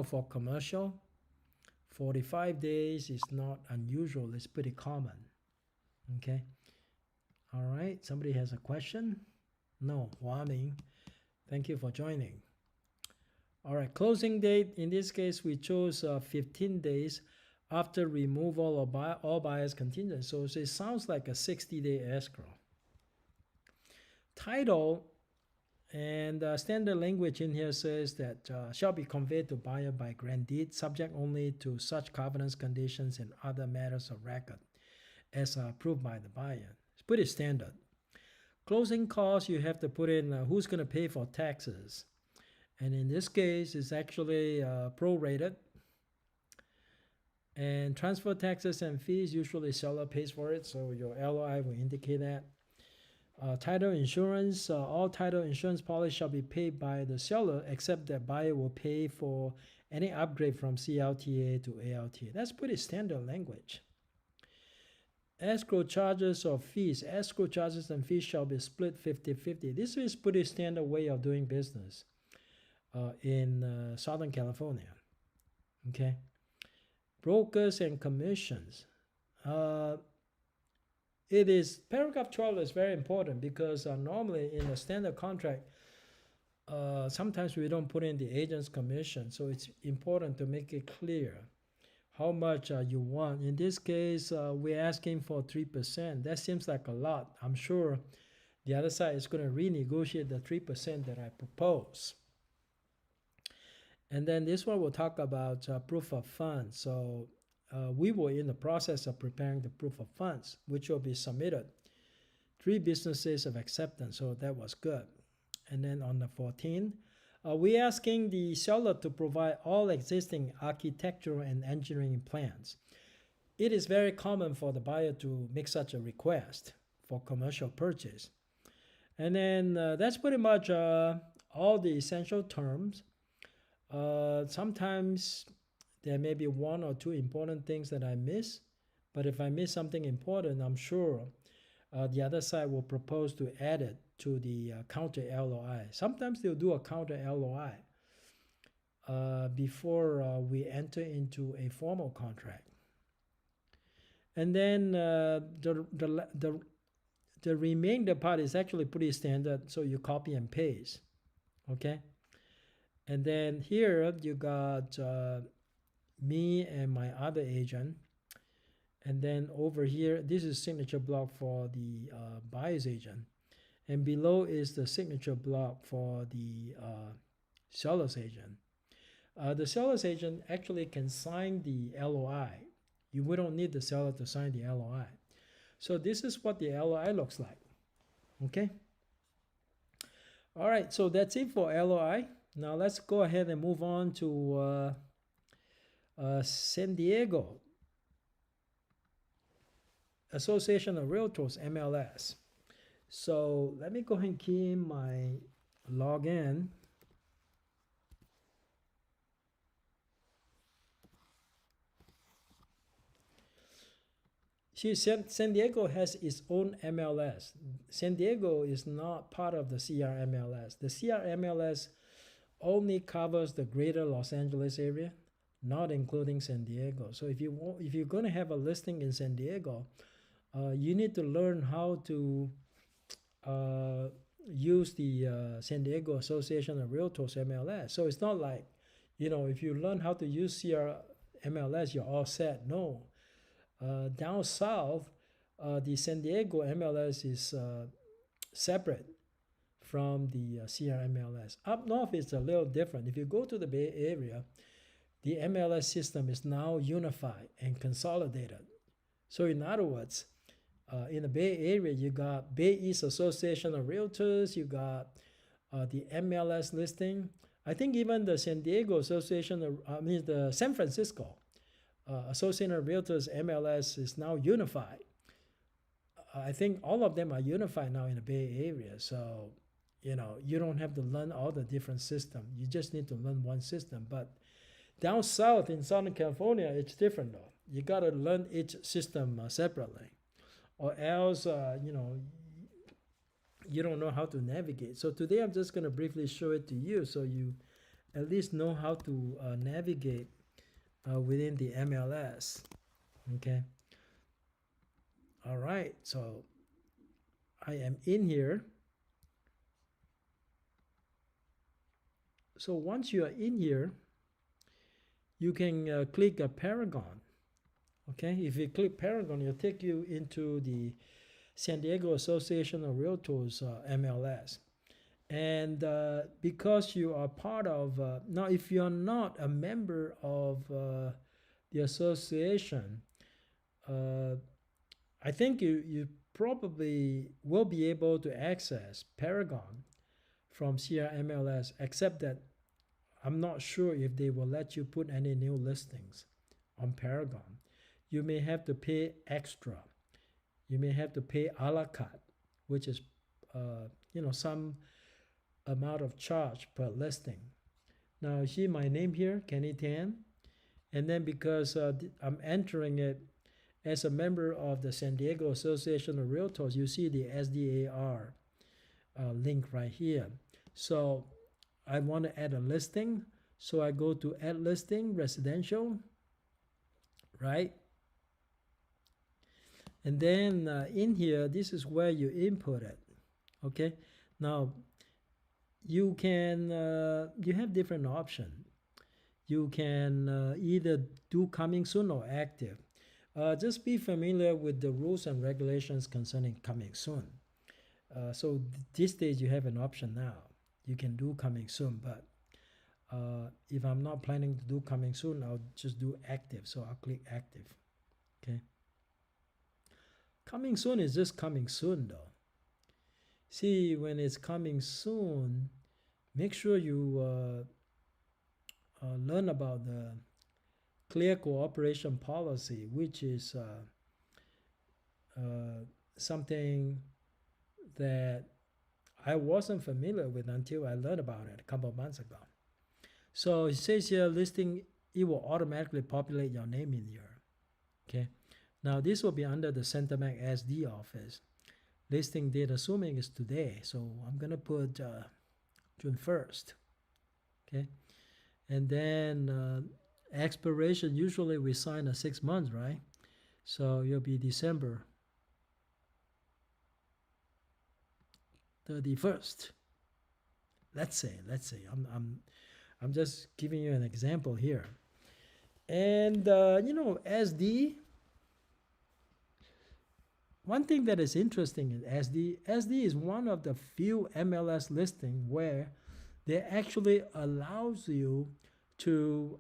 for commercial, 45 days is not unusual, it's pretty common. Okay. All right, somebody has a question? No, Waming. Thank you for joining. All right, closing date, in this case, we chose 15 days after removal of all buyer's contingent. So it sounds like a 60-day escrow. Title, and standard language in here says that shall be conveyed to buyer by grant deed, subject only to such covenants, conditions, and other matters of record as are approved by the buyer. It's pretty standard. Closing costs, you have to put in who's going to pay for taxes. And in this case, it's actually prorated. And transfer taxes and fees, usually seller pays for it, so your LOI will indicate that. Title insurance, all title insurance policy shall be paid by the seller, except that buyer will pay for any upgrade from CLTA to ALTA. That's pretty standard language. Escrow charges or fees. Escrow charges and fees shall be split 50-50. This is pretty standard way of doing business in Southern California. Okay. Brokers and commissions. It is, paragraph 12 is very important because normally in a standard contract, sometimes we don't put in the agent's commission. So it's important to make it clear how much you want. In this case, we're asking for 3%. That seems like a lot. I'm sure the other side is going to renegotiate the 3% that I propose. And then this one will talk about proof of funds. So we were in the process of preparing the proof of funds, which will be submitted 3 business days of acceptance. So that was good. And then on the 14th, we're asking the seller to provide all existing architectural and engineering plans. It is very common for the buyer to make such a request for commercial purchase. And then that's pretty much all the essential terms. Sometimes there may be 1 or 2 important things that I miss, but if I miss something important, I'm sure the other side will propose to add it to the counter LOI. Sometimes they'll do a counter LOI before we enter into a formal contract. And then the remainder part is actually pretty standard, so you copy and paste. Okay. And then here you got me and my other agent. And then over here, this is signature block for the buyer's agent. And below is the signature block for the seller's agent. The seller's agent actually can sign the LOI. We don't need the seller to sign the LOI. So this is what the LOI looks like. Okay. All right, so that's it for LOI. Now let's go ahead and move on to San Diego. Association of Realtors, MLS. So let me go ahead and key in my login. See, San Diego has its own MLS. San Diego is not part of the CRMLS. The CRMLS only covers the greater Los Angeles area, not including San Diego. So if you're going to have a listing in San Diego, you need to learn how to use the San Diego Association of Realtors MLS. So it's not like, if you learn how to use CRMLS, you're all set. No. Down south, the San Diego MLS is separate from the CRMLS. Up north, it's a little different. If you go to the Bay Area, the MLS system is now unified and consolidated. So in other words, in the Bay Area, you got Bay East Association of Realtors, you got the MLS listing. I think even the San Diego Association the San Francisco Association of Realtors MLS is now unified. I think all of them are unified now in the Bay Area. So, you don't have to learn all the different systems. You just need to learn one system. But down south in Southern California, it's different though. You got to learn each system separately, or else, you don't know how to navigate. So today I'm just going to briefly show it to you so you at least know how to navigate within the MLS. Okay. All right. So I am in here. So once you are in here, you can click a Paragon. Okay. If you click Paragon, it'll take you into the San Diego Association of Realtors MLS. And because you are part of, now if you're not a member of the association, I think you probably will be able to access Paragon from CRMLS, except that I'm not sure if they will let you put any new listings on Paragon. You may have to pay extra. You may have to pay a la carte, which is, some amount of charge per listing. Now you see my name here, Kenny Tan, and then because I'm entering it as a member of the San Diego Association of Realtors, you see the SDAR link right here. So I want to add a listing, so I go to add listing, residential, right? And then in here, this is where you input it. Okay, now you can you have different options. You can either do coming soon or active. Just be familiar with the rules and regulations concerning coming soon. So this stage you have an option now. You can do coming soon, but if I'm not planning to do coming soon, I'll just do active. So I'll click active. Okay. Coming soon is just coming soon though. See, when it's coming soon, make sure you learn about the clear cooperation policy, which is something that I wasn't familiar with until I learned about it a couple of months ago. So it says here listing, it will automatically populate your name in here. Okay. Now this will be under the Centermac SD office. Listing date assuming is today. So I'm going to put June 1st. Okay. And then expiration, usually we sign a 6 months, right? So it'll be December 31st. Let's say I'm just giving you an example here. And SD, one thing that is interesting in SD is one of the few MLS listing where they actually allows you to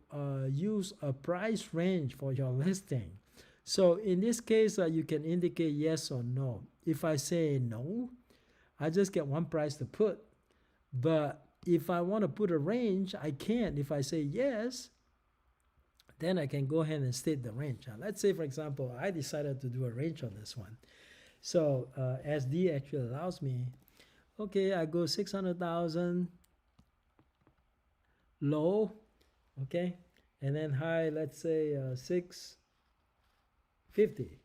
use a price range for your listing. So in this case, you can indicate yes or no. If I say no, I just get one price to put. But if I want to put a range, I can. If I say yes, then I can go ahead and state the range. Now, let's say, for example, I decided to do a range on this one. So SD actually allows me, okay, I go 600,000 low, okay, and then high, let's say 650.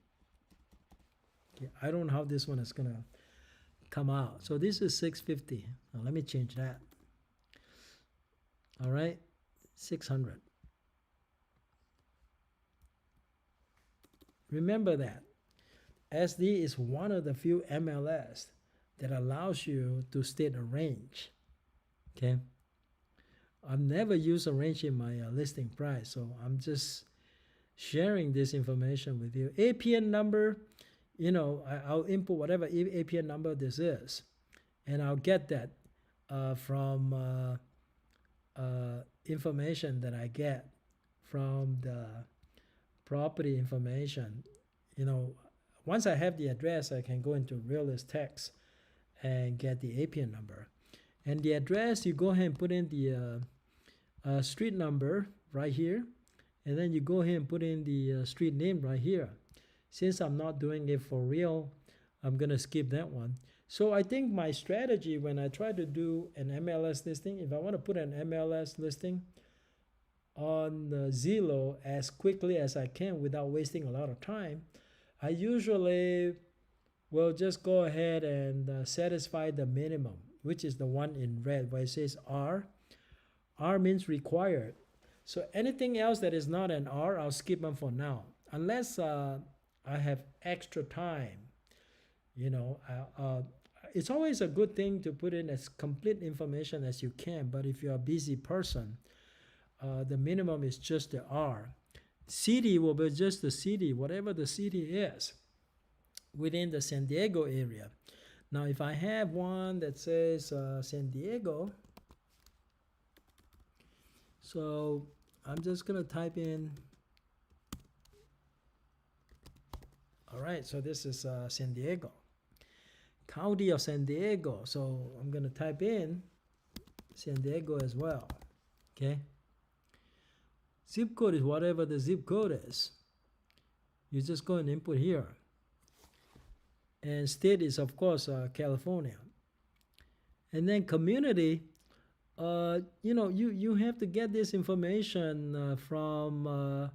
Okay, I don't know how this one is gonna come out. So this is 650. Now let me change that. All right, 600. Remember that SD is one of the few MLS that allows you to state a range. Okay, I've never used a range in my listing price, so I'm just sharing this information with you. APN number, you know, I'll input whatever APN number this is, and I'll get that from information that I get from the property information. You know, once I have the address, I can go into realist text and get the APN number. And the address, you go ahead and put in the street number right here, and then you go ahead and put in the street name right here. Since I'm not doing it for real, I'm gonna skip that one. So I think my strategy when I try to do an MLS listing, if I want to put an MLS listing on Zillow as quickly as I can without wasting a lot of time, I usually will just go ahead and satisfy the minimum, which is the one in red where it says R. R means required. So anything else that is not an R, I'll skip them for now. Unless I have extra time, you know, it's always a good thing to put in as complete information as you can, but if you're a busy person, the minimum is just the R. City will be just the city, whatever the city is within the San Diego area. Now, if I have one that says San Diego, so I'm just gonna type in, all right, so this is San Diego, County of San Diego. So I'm gonna type in San Diego as well, okay? Zip code is whatever the zip code is. You just go and input here. And state is, of course, California. And then community, you know, you have to get this information from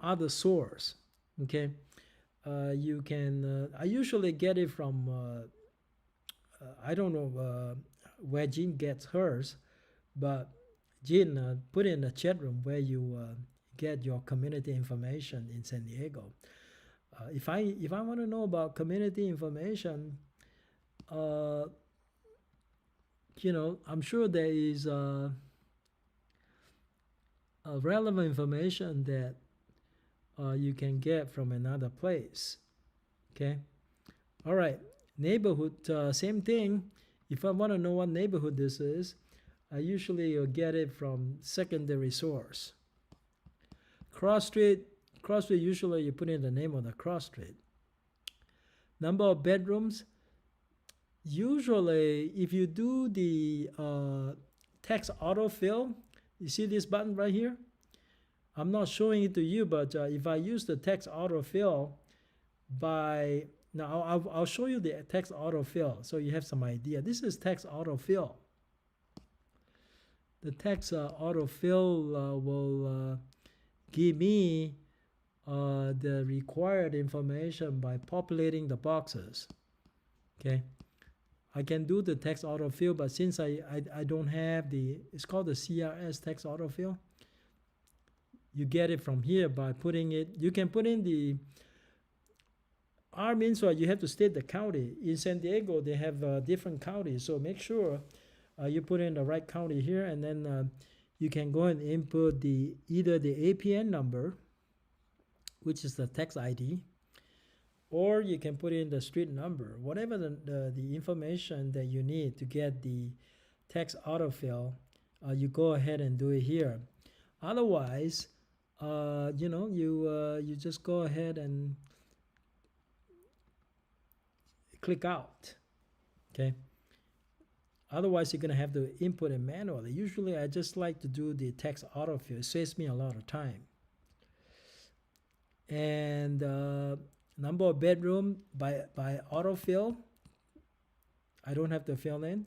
other source, okay? You can, I usually get it from, I don't know where Jean gets hers, but Jean put in the chat room where you get your community information in San Diego. If I want to know about community information, you know, I'm sure there is relevant information that you can get from another place. Okay, all right. Neighborhood, same thing. If I want to know what neighborhood this is, I usually get it from secondary source. Cross street, usually you put in the name of the cross street. Number of bedrooms, usually if you do the text autofill, you see this button right here? I'm not showing it to you, but if I use the text autofill by, now I'll show you the text autofill so you have some idea. This is text autofill. The text autofill will give me the required information by populating the boxes. Okay, I can do the text autofill, but since I don't have the, it's called the CRS text autofill. You get it from here by putting it, you can put in the R means what you have to state the county. In San Diego, they have different counties, so make sure you put in the right county here, and then you can go and input the either the APN number, which is the text ID, or you can put in the street number, whatever the information that you need to get the text autofill. You go ahead and do it here. Otherwise, you know, you just go ahead and click out. Okay. Otherwise, you're going to have to input it manually. Usually, I just like to do the text autofill. It saves me a lot of time. And number of bedroom by autofill, I don't have to fill in,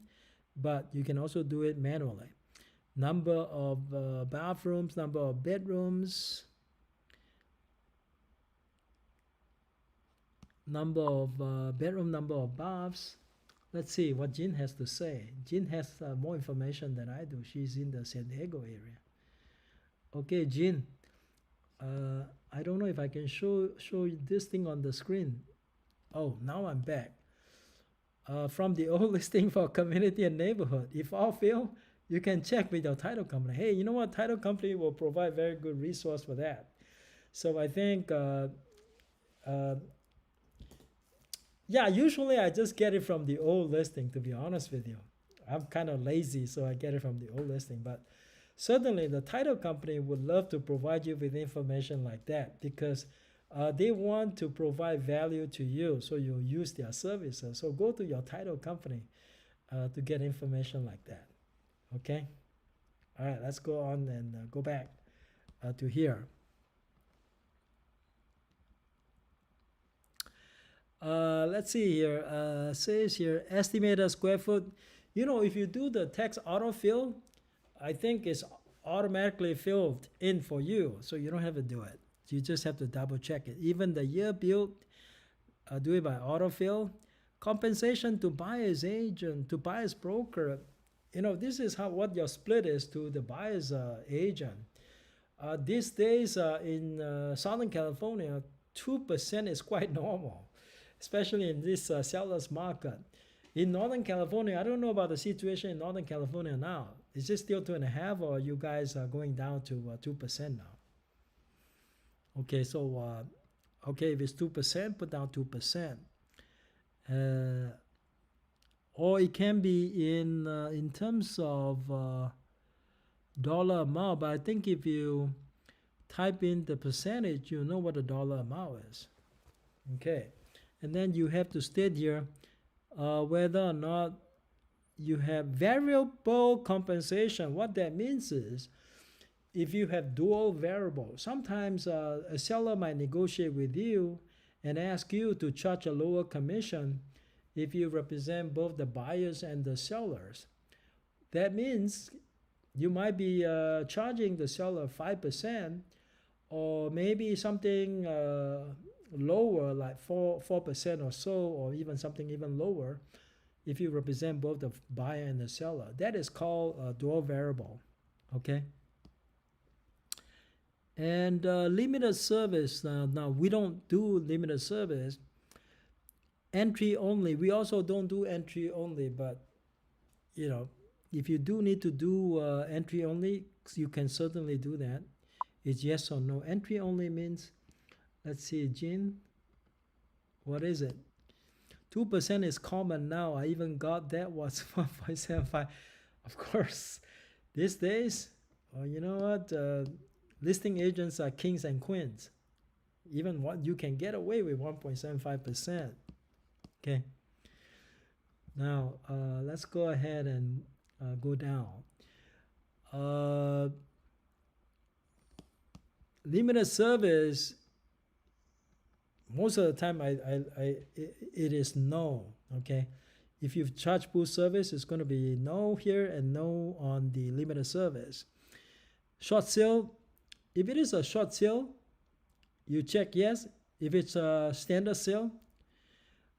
but you can also do it manually. Number of bathrooms, number of bedrooms, number of bedroom, number of baths. Let's see what Jean has to say. Jean has more information than I do. She's in the San Diego area. Okay, Jean. I don't know if I can show you this thing on the screen. Oh, now I'm back. From the old listing for community and neighborhood, if all fail, you can check with your title company. Hey, you know what? Title company will provide very good resource for that. So I think, yeah, usually I just get it from the old listing, to be honest with you. I'm kind of lazy, so I get it from the old listing. But certainly the title company would love to provide you with information like that because they want to provide value to you, so you'll use their services. So go to your title company to get information like that. Okay? All right, let's go on and go back to here. Let's see here. Says here, estimated square foot. You know, if you do the text autofill, I think it's automatically filled in for you, so you don't have to do it. You just have to double check it. Even the year built, do it by autofill. Compensation to buyer's agent, to buyer's broker. You know, this is what your split is to the buyer's agent. These days in Southern California, 2% is quite normal, especially in this seller's market. In Northern California, I don't know about the situation in Northern California now. Is it still 2.5%, or you guys are going down to 2% now? Okay, so okay, if it's 2%, put down 2%. Or it can be in terms of dollar amount, but I think if you type in the percentage, you know what the dollar amount is. Okay, and then you have to state here whether or not you have variable compensation. What that means is, if you have dual variable, sometimes a seller might negotiate with you and ask you to charge a lower commission if you represent both the buyers and the sellers. That means you might be charging the seller 5%, or maybe something lower, like 4% or so, or even something even lower if you represent both the buyer and the seller. That is called dual variable. Okay. And limited service, now we don't do limited service. Entry only, we also don't do entry only, but you know, if you do need to do entry only, you can certainly do that. It's yes or no. Entry only means, let's see, Jean, what is it? 2% is common now. I even got that was 1.75. Of course, these days, well, you know what? Listing agents are kings and queens. Even what you can get away with 1.75%. Okay. Now let's go ahead and go down. Limited service. Most of the time, it is no. Okay. If you charge full service, it's going to be no here and no on the limited service. Short sale. If it is a short sale, you check yes. If it's a standard sale,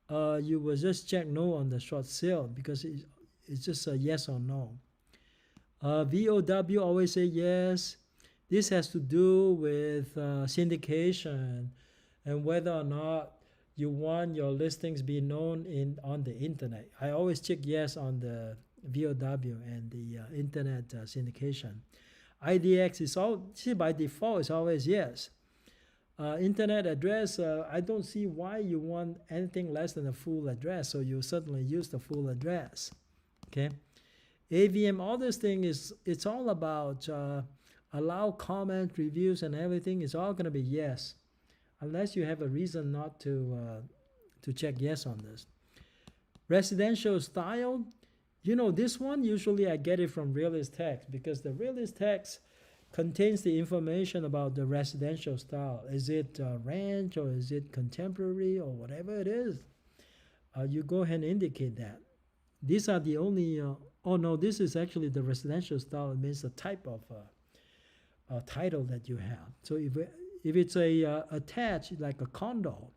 you will just check no on the short sale because it's just a yes or no. VOW always say yes. This has to do with syndication and whether or not you want your listings be known on the internet. I always check yes on the VOW and the internet syndication. IDX is all, see, by default it's always yes. Internet address, I don't see why you want anything less than a full address, so you certainly use the full address. Okay. AVM, all this thing is, it's all about allow comments, reviews, and everything. It's all going to be yes, unless you have a reason not to check yes on this. Residential style, You know, this one usually I get it from realist text because the realist text contains the information about the residential style. Is it ranch or is it contemporary or whatever it is? You go ahead and indicate that. These are the only, oh no, this is actually the residential style. It means the type of title that you have. So if it's a attached, like a condo,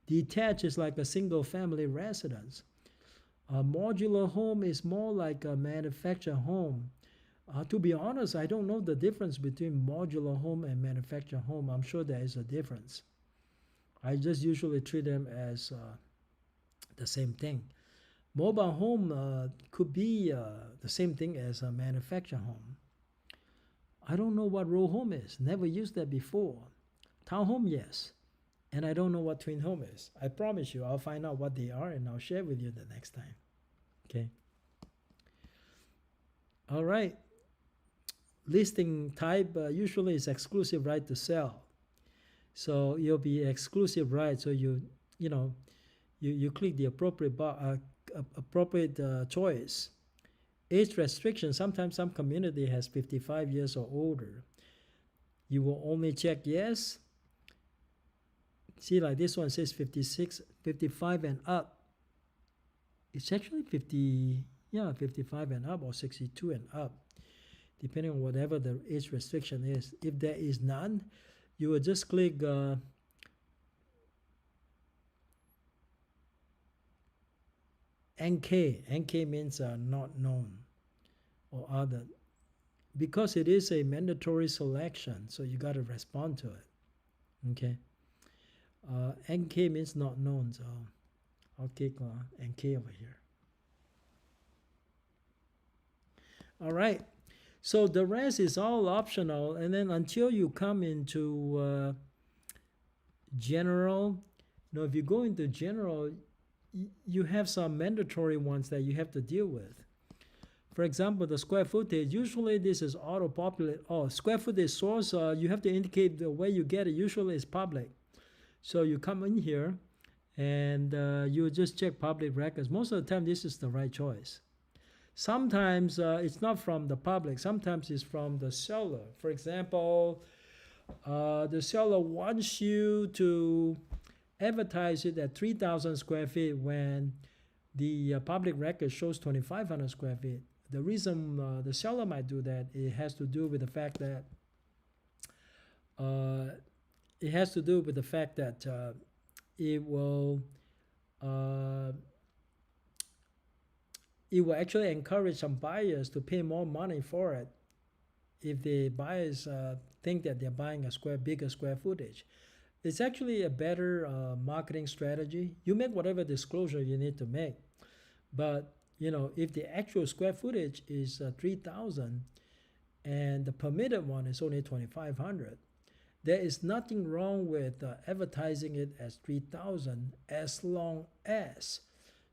detached is like a single family residence. A modular home is more like a manufactured home. To be honest, I don't know the difference between modular home and manufactured home. I'm sure there is a difference. I just usually treat them as the same thing. Mobile home could be the same thing as a manufactured home. I don't know what row home is. Never used that before. Townhome, yes. And I don't know what twin home is. I promise you, I'll find out what they are and I'll share with you the next time. Okay. All right. Listing type usually is exclusive right to sell. So you'll be exclusive right. So you click the appropriate choice. Age restriction. Sometimes some community has 55 years or older. You will only check yes. See, like this one says 56, 55 and up. It's actually 55 and up or 62 and up, depending on whatever the age restriction is. If there is none, you will just click NK. NK means not known or other. Because it is a mandatory selection, so you got to respond to it. Okay. NK means not known, so I'll click NK over here. All right. So the rest is all optional, and then until you come into general, if you go into general, you have some mandatory ones that you have to deal with. For example, the square footage, usually this is auto-populate. Oh, square footage source, you have to indicate the way you get it. Usually it's public. So you come in here and you just check public records. Most of the time, this is the right choice. Sometimes it's not from the public. Sometimes it's from the seller. For example, the seller wants you to advertise it at 3,000 square feet when the public record shows 2,500 square feet. The reason the seller might do that, it has to do with the fact that it will actually encourage some buyers to pay more money for it if the buyers think that they're buying a bigger square footage. It's actually a better marketing strategy. You make whatever disclosure you need to make, but if the actual square footage is 3,000 and the permitted one is only 2,500, there is nothing wrong with advertising it as 3,000 as long as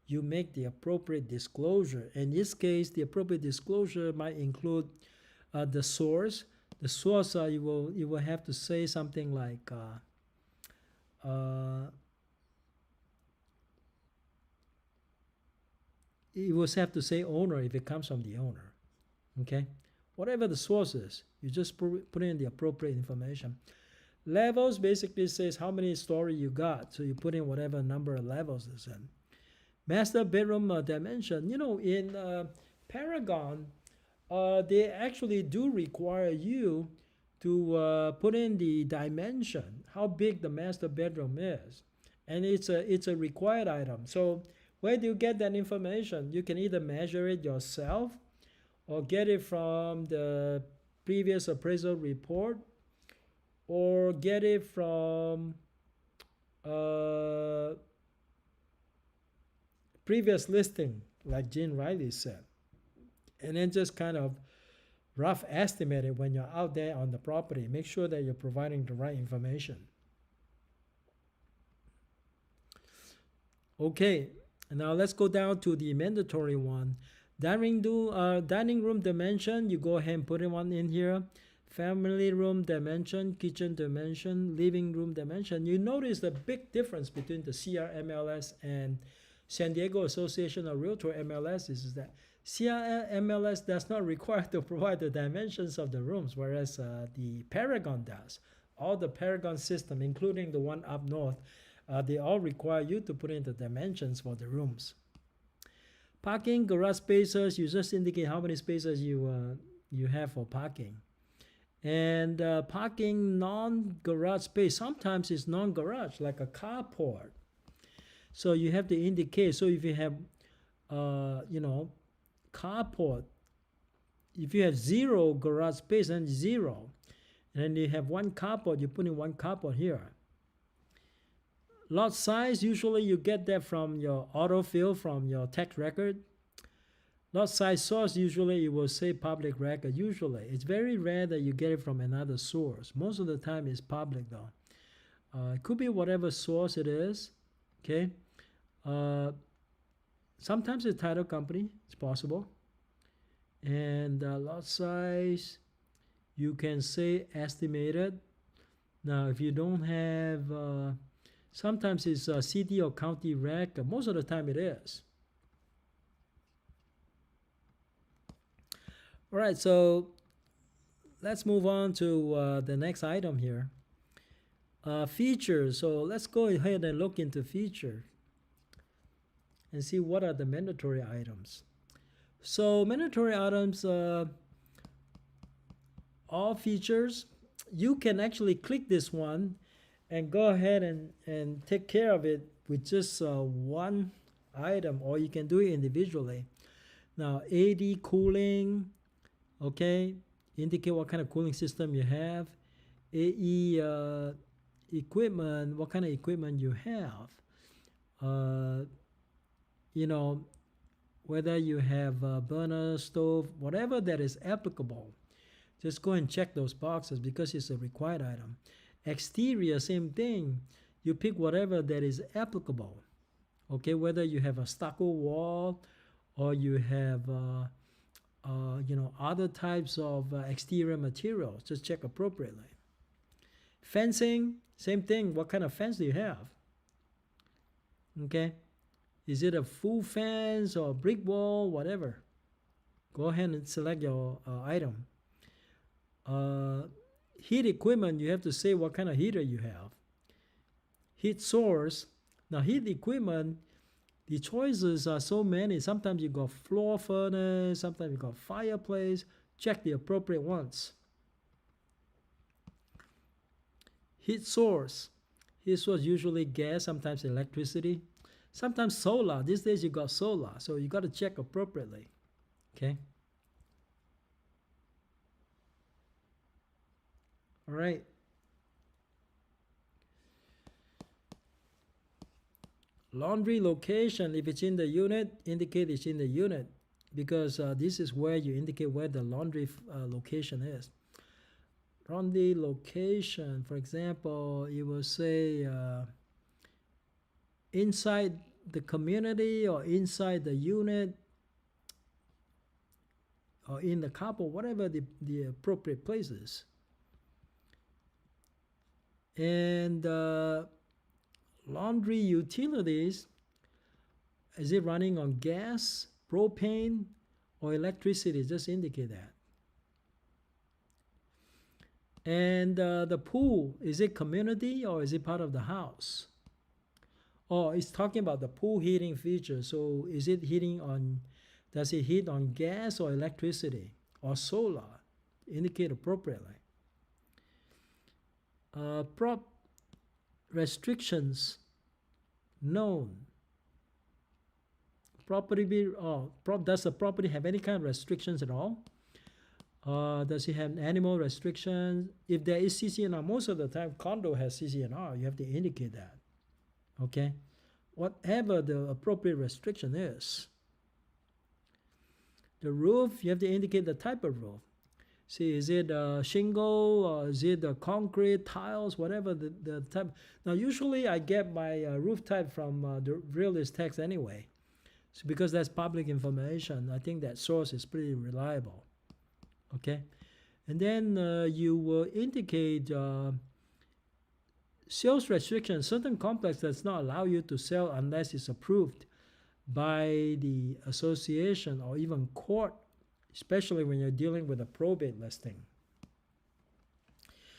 you make the appropriate disclosure. In this case, the appropriate disclosure might include the source. The source, you will have to say something like you will have to say owner if it comes from the owner. Okay, whatever the source is, you just put in the appropriate information. Levels basically says how many story you got, so you put in whatever number of levels is in. Master bedroom dimension. In Paragon, they actually do require you to put in the dimension, how big the master bedroom is, and it's a required item. So where do you get that information? You can either measure it yourself or get it from the previous appraisal report or get it from previous listing, like Gene Riley said, and then just kind of rough estimate it when you're out there on the property. Make sure that you're providing the right information. Okay, now let's go down to the mandatory one. Dining room dimension, you go ahead and put one in here. Family room dimension, kitchen dimension, living room dimension. You notice the big difference between the CR MLS and San Diego Association of Realtor MLS is that CIMLS does not require to provide the dimensions of the rooms, whereas the Paragon does. All the Paragon system, including the one up north, they all require you to put in the dimensions for the rooms. Parking, garage spaces, you just indicate how many spaces you have for parking. And parking non-garage space, sometimes it's non-garage, like a carport. So you have to indicate. So if you have, carport, if you have 0 garage space, then 0. And then you have 1 carport, you put in 1 carport here. Lot size, usually you get that from your autofill, from your tax record. Lot size source, usually it will say public record. Usually, it's very rare that you get it from another source. Most of the time it's public though. It could be whatever source it is, okay? Sometimes it's title company, it's possible. And lot size, you can say estimated. Now, if you don't have, sometimes it's city or county rec. Most of the time it is. All right, so let's move on to the next item here. Features. So let's go ahead and look into feature and see what are the mandatory items. So mandatory items, all features, you can actually click this one and go ahead and take care of it with just one item, or you can do it individually. Now, AD cooling, okay, indicate what kind of cooling system you have. AE equipment, what kind of equipment you have. Whether you have a burner, stove, whatever that is applicable, just go and check those boxes because it's a required item. Exterior, same thing. You pick whatever that is applicable. Okay, whether you have a stucco wall or you have other types of exterior materials, just check appropriately. Fencing, same thing. What kind of fence do you have? Okay, is it a full fence or brick wall, whatever? Go ahead and select your item. Heat equipment, you have to say what kind of heater you have. Heat source. Now, heat equipment, the choices are so many. Sometimes you got floor furnace, sometimes you got fireplace. Check the appropriate ones. Heat source. Heat source usually gas, sometimes electricity, sometimes solar. These days you got solar, so you got to check appropriately. Okay. All right. Laundry location, if it's in the unit, indicate it's in the unit because this is where you indicate where the laundry location is. Laundry location, for example, you will say inside the community or inside the unit or in the couple, whatever the appropriate places. And laundry utilities, is it running on gas, propane, or electricity? Just indicate that. And the pool, is it community or is it part of the house? Oh, it's talking about the pool heating feature. So is it heating on, does it heat on gas or electricity or solar? Indicate appropriately. Prop restrictions known. Property be, does the property have any kind of restrictions at all? Does it have animal restrictions? If there is CC&R, most of the time condo has CC&R, you have to indicate that. Okay, whatever the appropriate restriction is. The roof, you have to indicate the type of roof. See, is it shingle or is it concrete, tiles, whatever the type. Now, usually I get my roof type from the realist text anyway. So because that's public information, I think that source is pretty reliable. Okay, and then you will indicate sales restrictions. Certain complex does not allow you to sell unless it's approved by the association or even court, especially when you're dealing with a probate listing.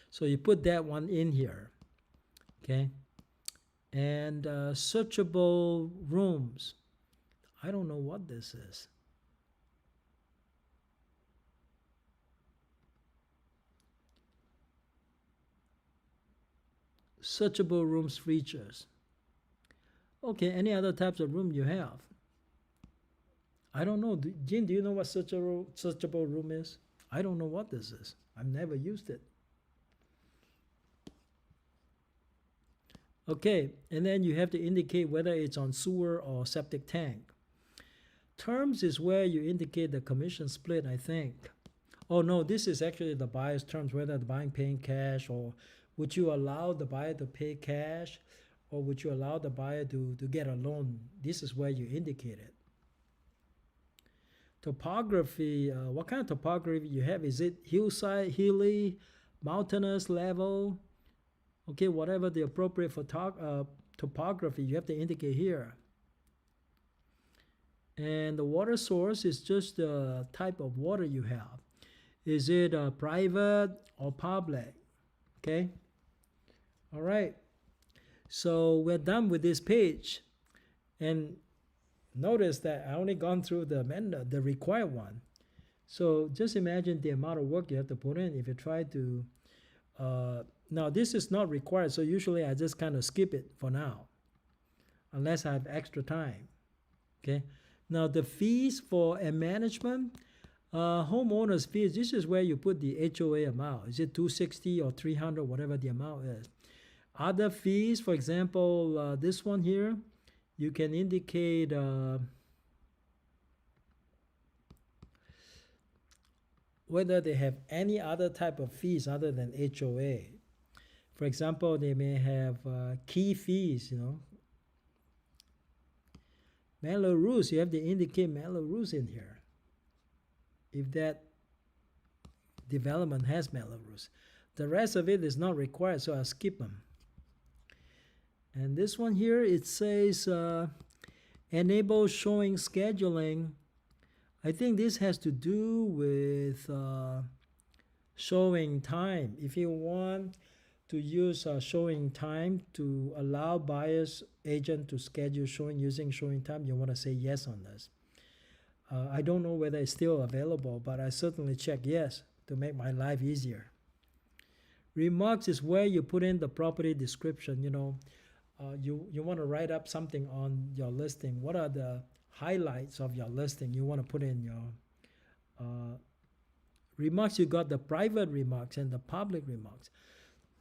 So you put that one in here, okay? And searchable rooms. I don't know what this is. Searchable rooms features. Okay, any other types of room you have? I don't know. Jin, do you know what searchable room is? I don't know what this is. I've never used it. Okay, and then you have to indicate whether it's on sewer or septic tank. Terms is where you indicate the commission split, I think. Oh no, this is actually the buyer's terms, whether the buying paying cash, or would you allow the buyer to pay cash, or would you allow the buyer to get a loan? This is where you indicate it. Topography, what kind of topography you have? Is it hillside, hilly, mountainous, level? Okay, whatever the appropriate topography, you have to indicate here. And the water source is just the type of water you have. Is it private or public? Okay. All right. So we're done with this page. And notice that I only gone through the required one. So just imagine the amount of work you have to put in if you try to. Now this is not required, so usually I just kind of skip it for now, unless I have extra time. Okay. Now the fees for a management, homeowners fees, this is where you put the HOA amount. Is it 260 or 300, whatever the amount is. Other fees, for example, this one here, you can indicate whether they have any other type of fees other than HOA. For example, they may have key fees, Melrose, you have to indicate Melrose in here if that development has Melrose. The rest of it is not required, so I'll skip them. And this one here, it says enable showing scheduling. I think this has to do with showing time. If you want to use showing time to allow buyer's agent to schedule showing using showing time, you want to say yes on this. I don't know whether it's still available, but I certainly check yes to make my life easier. Remarks is where you put in the property description. You want to write up something on your listing. What are the highlights of your listing? You want to put in your remarks. You got the private remarks and the public remarks.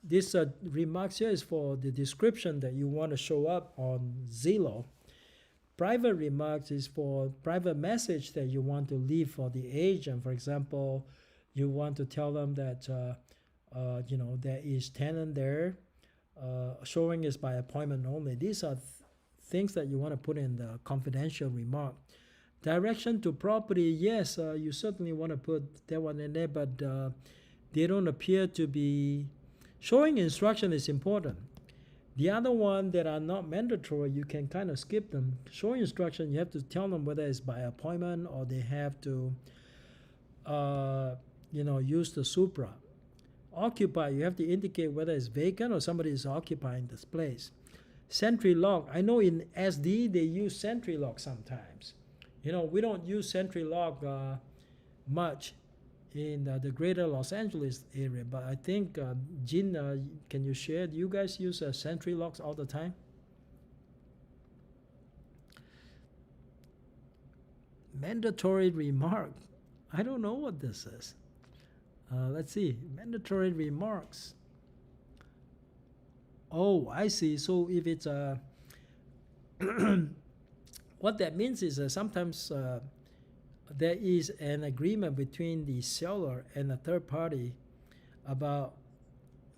This remarks here is for the description that you want to show up on Zillow. Private remarks is for private message that you want to leave for the agent. For example, you want to tell them that there is tenant there. Showing is by appointment only. These are things that you want to put in the confidential remark. Direction to property, yes, you certainly want to put that one in there, but they don't appear to be. Showing instruction is important. The other one that are not mandatory, you can kind of skip them. Showing instruction, you have to tell them whether it's by appointment or they have to use the Supra. Occupy, you have to indicate whether it's vacant or somebody is occupying this place. Sentry lock, I know in SD they use sentry lock sometimes. We don't use sentry lock much in the greater Los Angeles area, but I think Jin, can you share? Do you guys use sentry locks all the time? Mandatory remark, I don't know what this is. Let's see, mandatory remarks. Oh, I see. So if it's what that means is sometimes there is an agreement between the seller and a third party about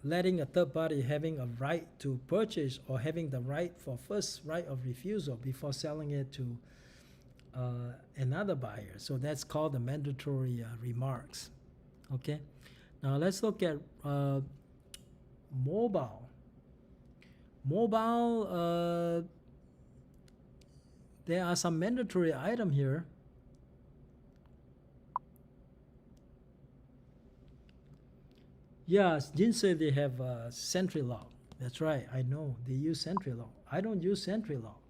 letting a third party having a right to purchase or having the right for first right of refusal before selling it to another buyer. So that's called the mandatory remarks. Okay, now let's look at mobile. there are some mandatory item here. Yes, Jin said they have Sentry Lock. That's right, I know they use Sentry Lock. I don't use Sentry Lock.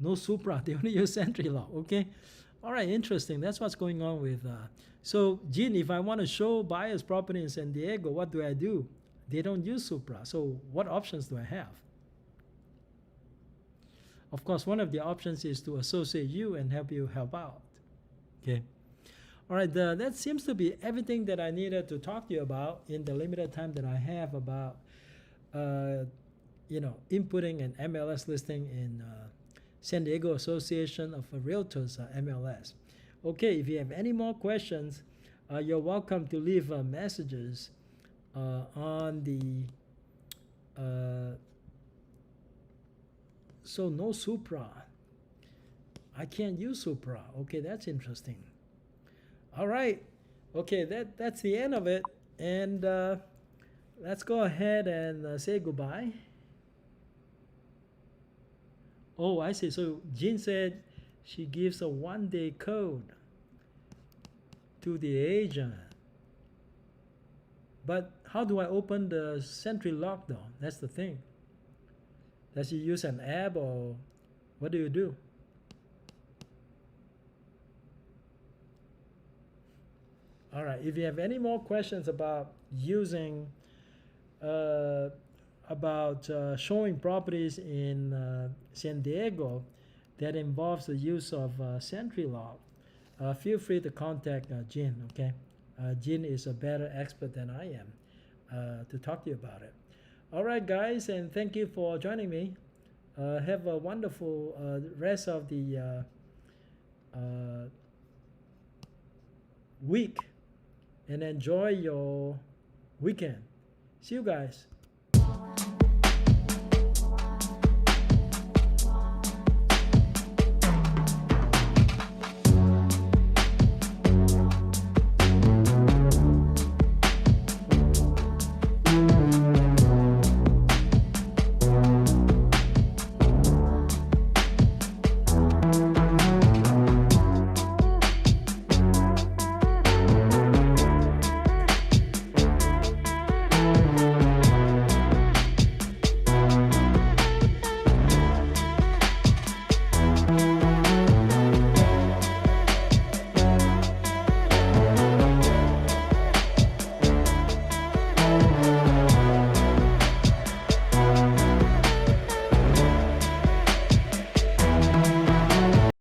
No Supra, they only use Sentry Lock. Okay, all right, interesting. That's what's going on with. So Jin, if I want to show buyers property in San Diego, what do I do? They don't use Supra, so what options do I have? Of course, one of the options is to associate you and help you help out. Okay. All right, that seems to be everything that I needed to talk to you about in the limited time that I have about, inputting an MLS listing in San Diego Association of Realtors MLS. Okay, if you have any more questions, you're welcome to leave messages on the. So no Supra. I can't use Supra. Okay, that's interesting. All right. Okay, that's the end of it. And let's go ahead and say goodbye. Oh, I see. So Jean said she gives a 1-day code to the agent. But how do I open the Sentry Lock though? That's the thing. Does she use an app or what do you do? All right, if you have any more questions about using, showing properties in San Diego that involves the use of Sentry Lock, feel free to contact Jin, okay? Jin is a better expert than I am to talk to you about it. All right, guys, and thank you for joining me. Have a wonderful rest of the week and enjoy your weekend. See you guys.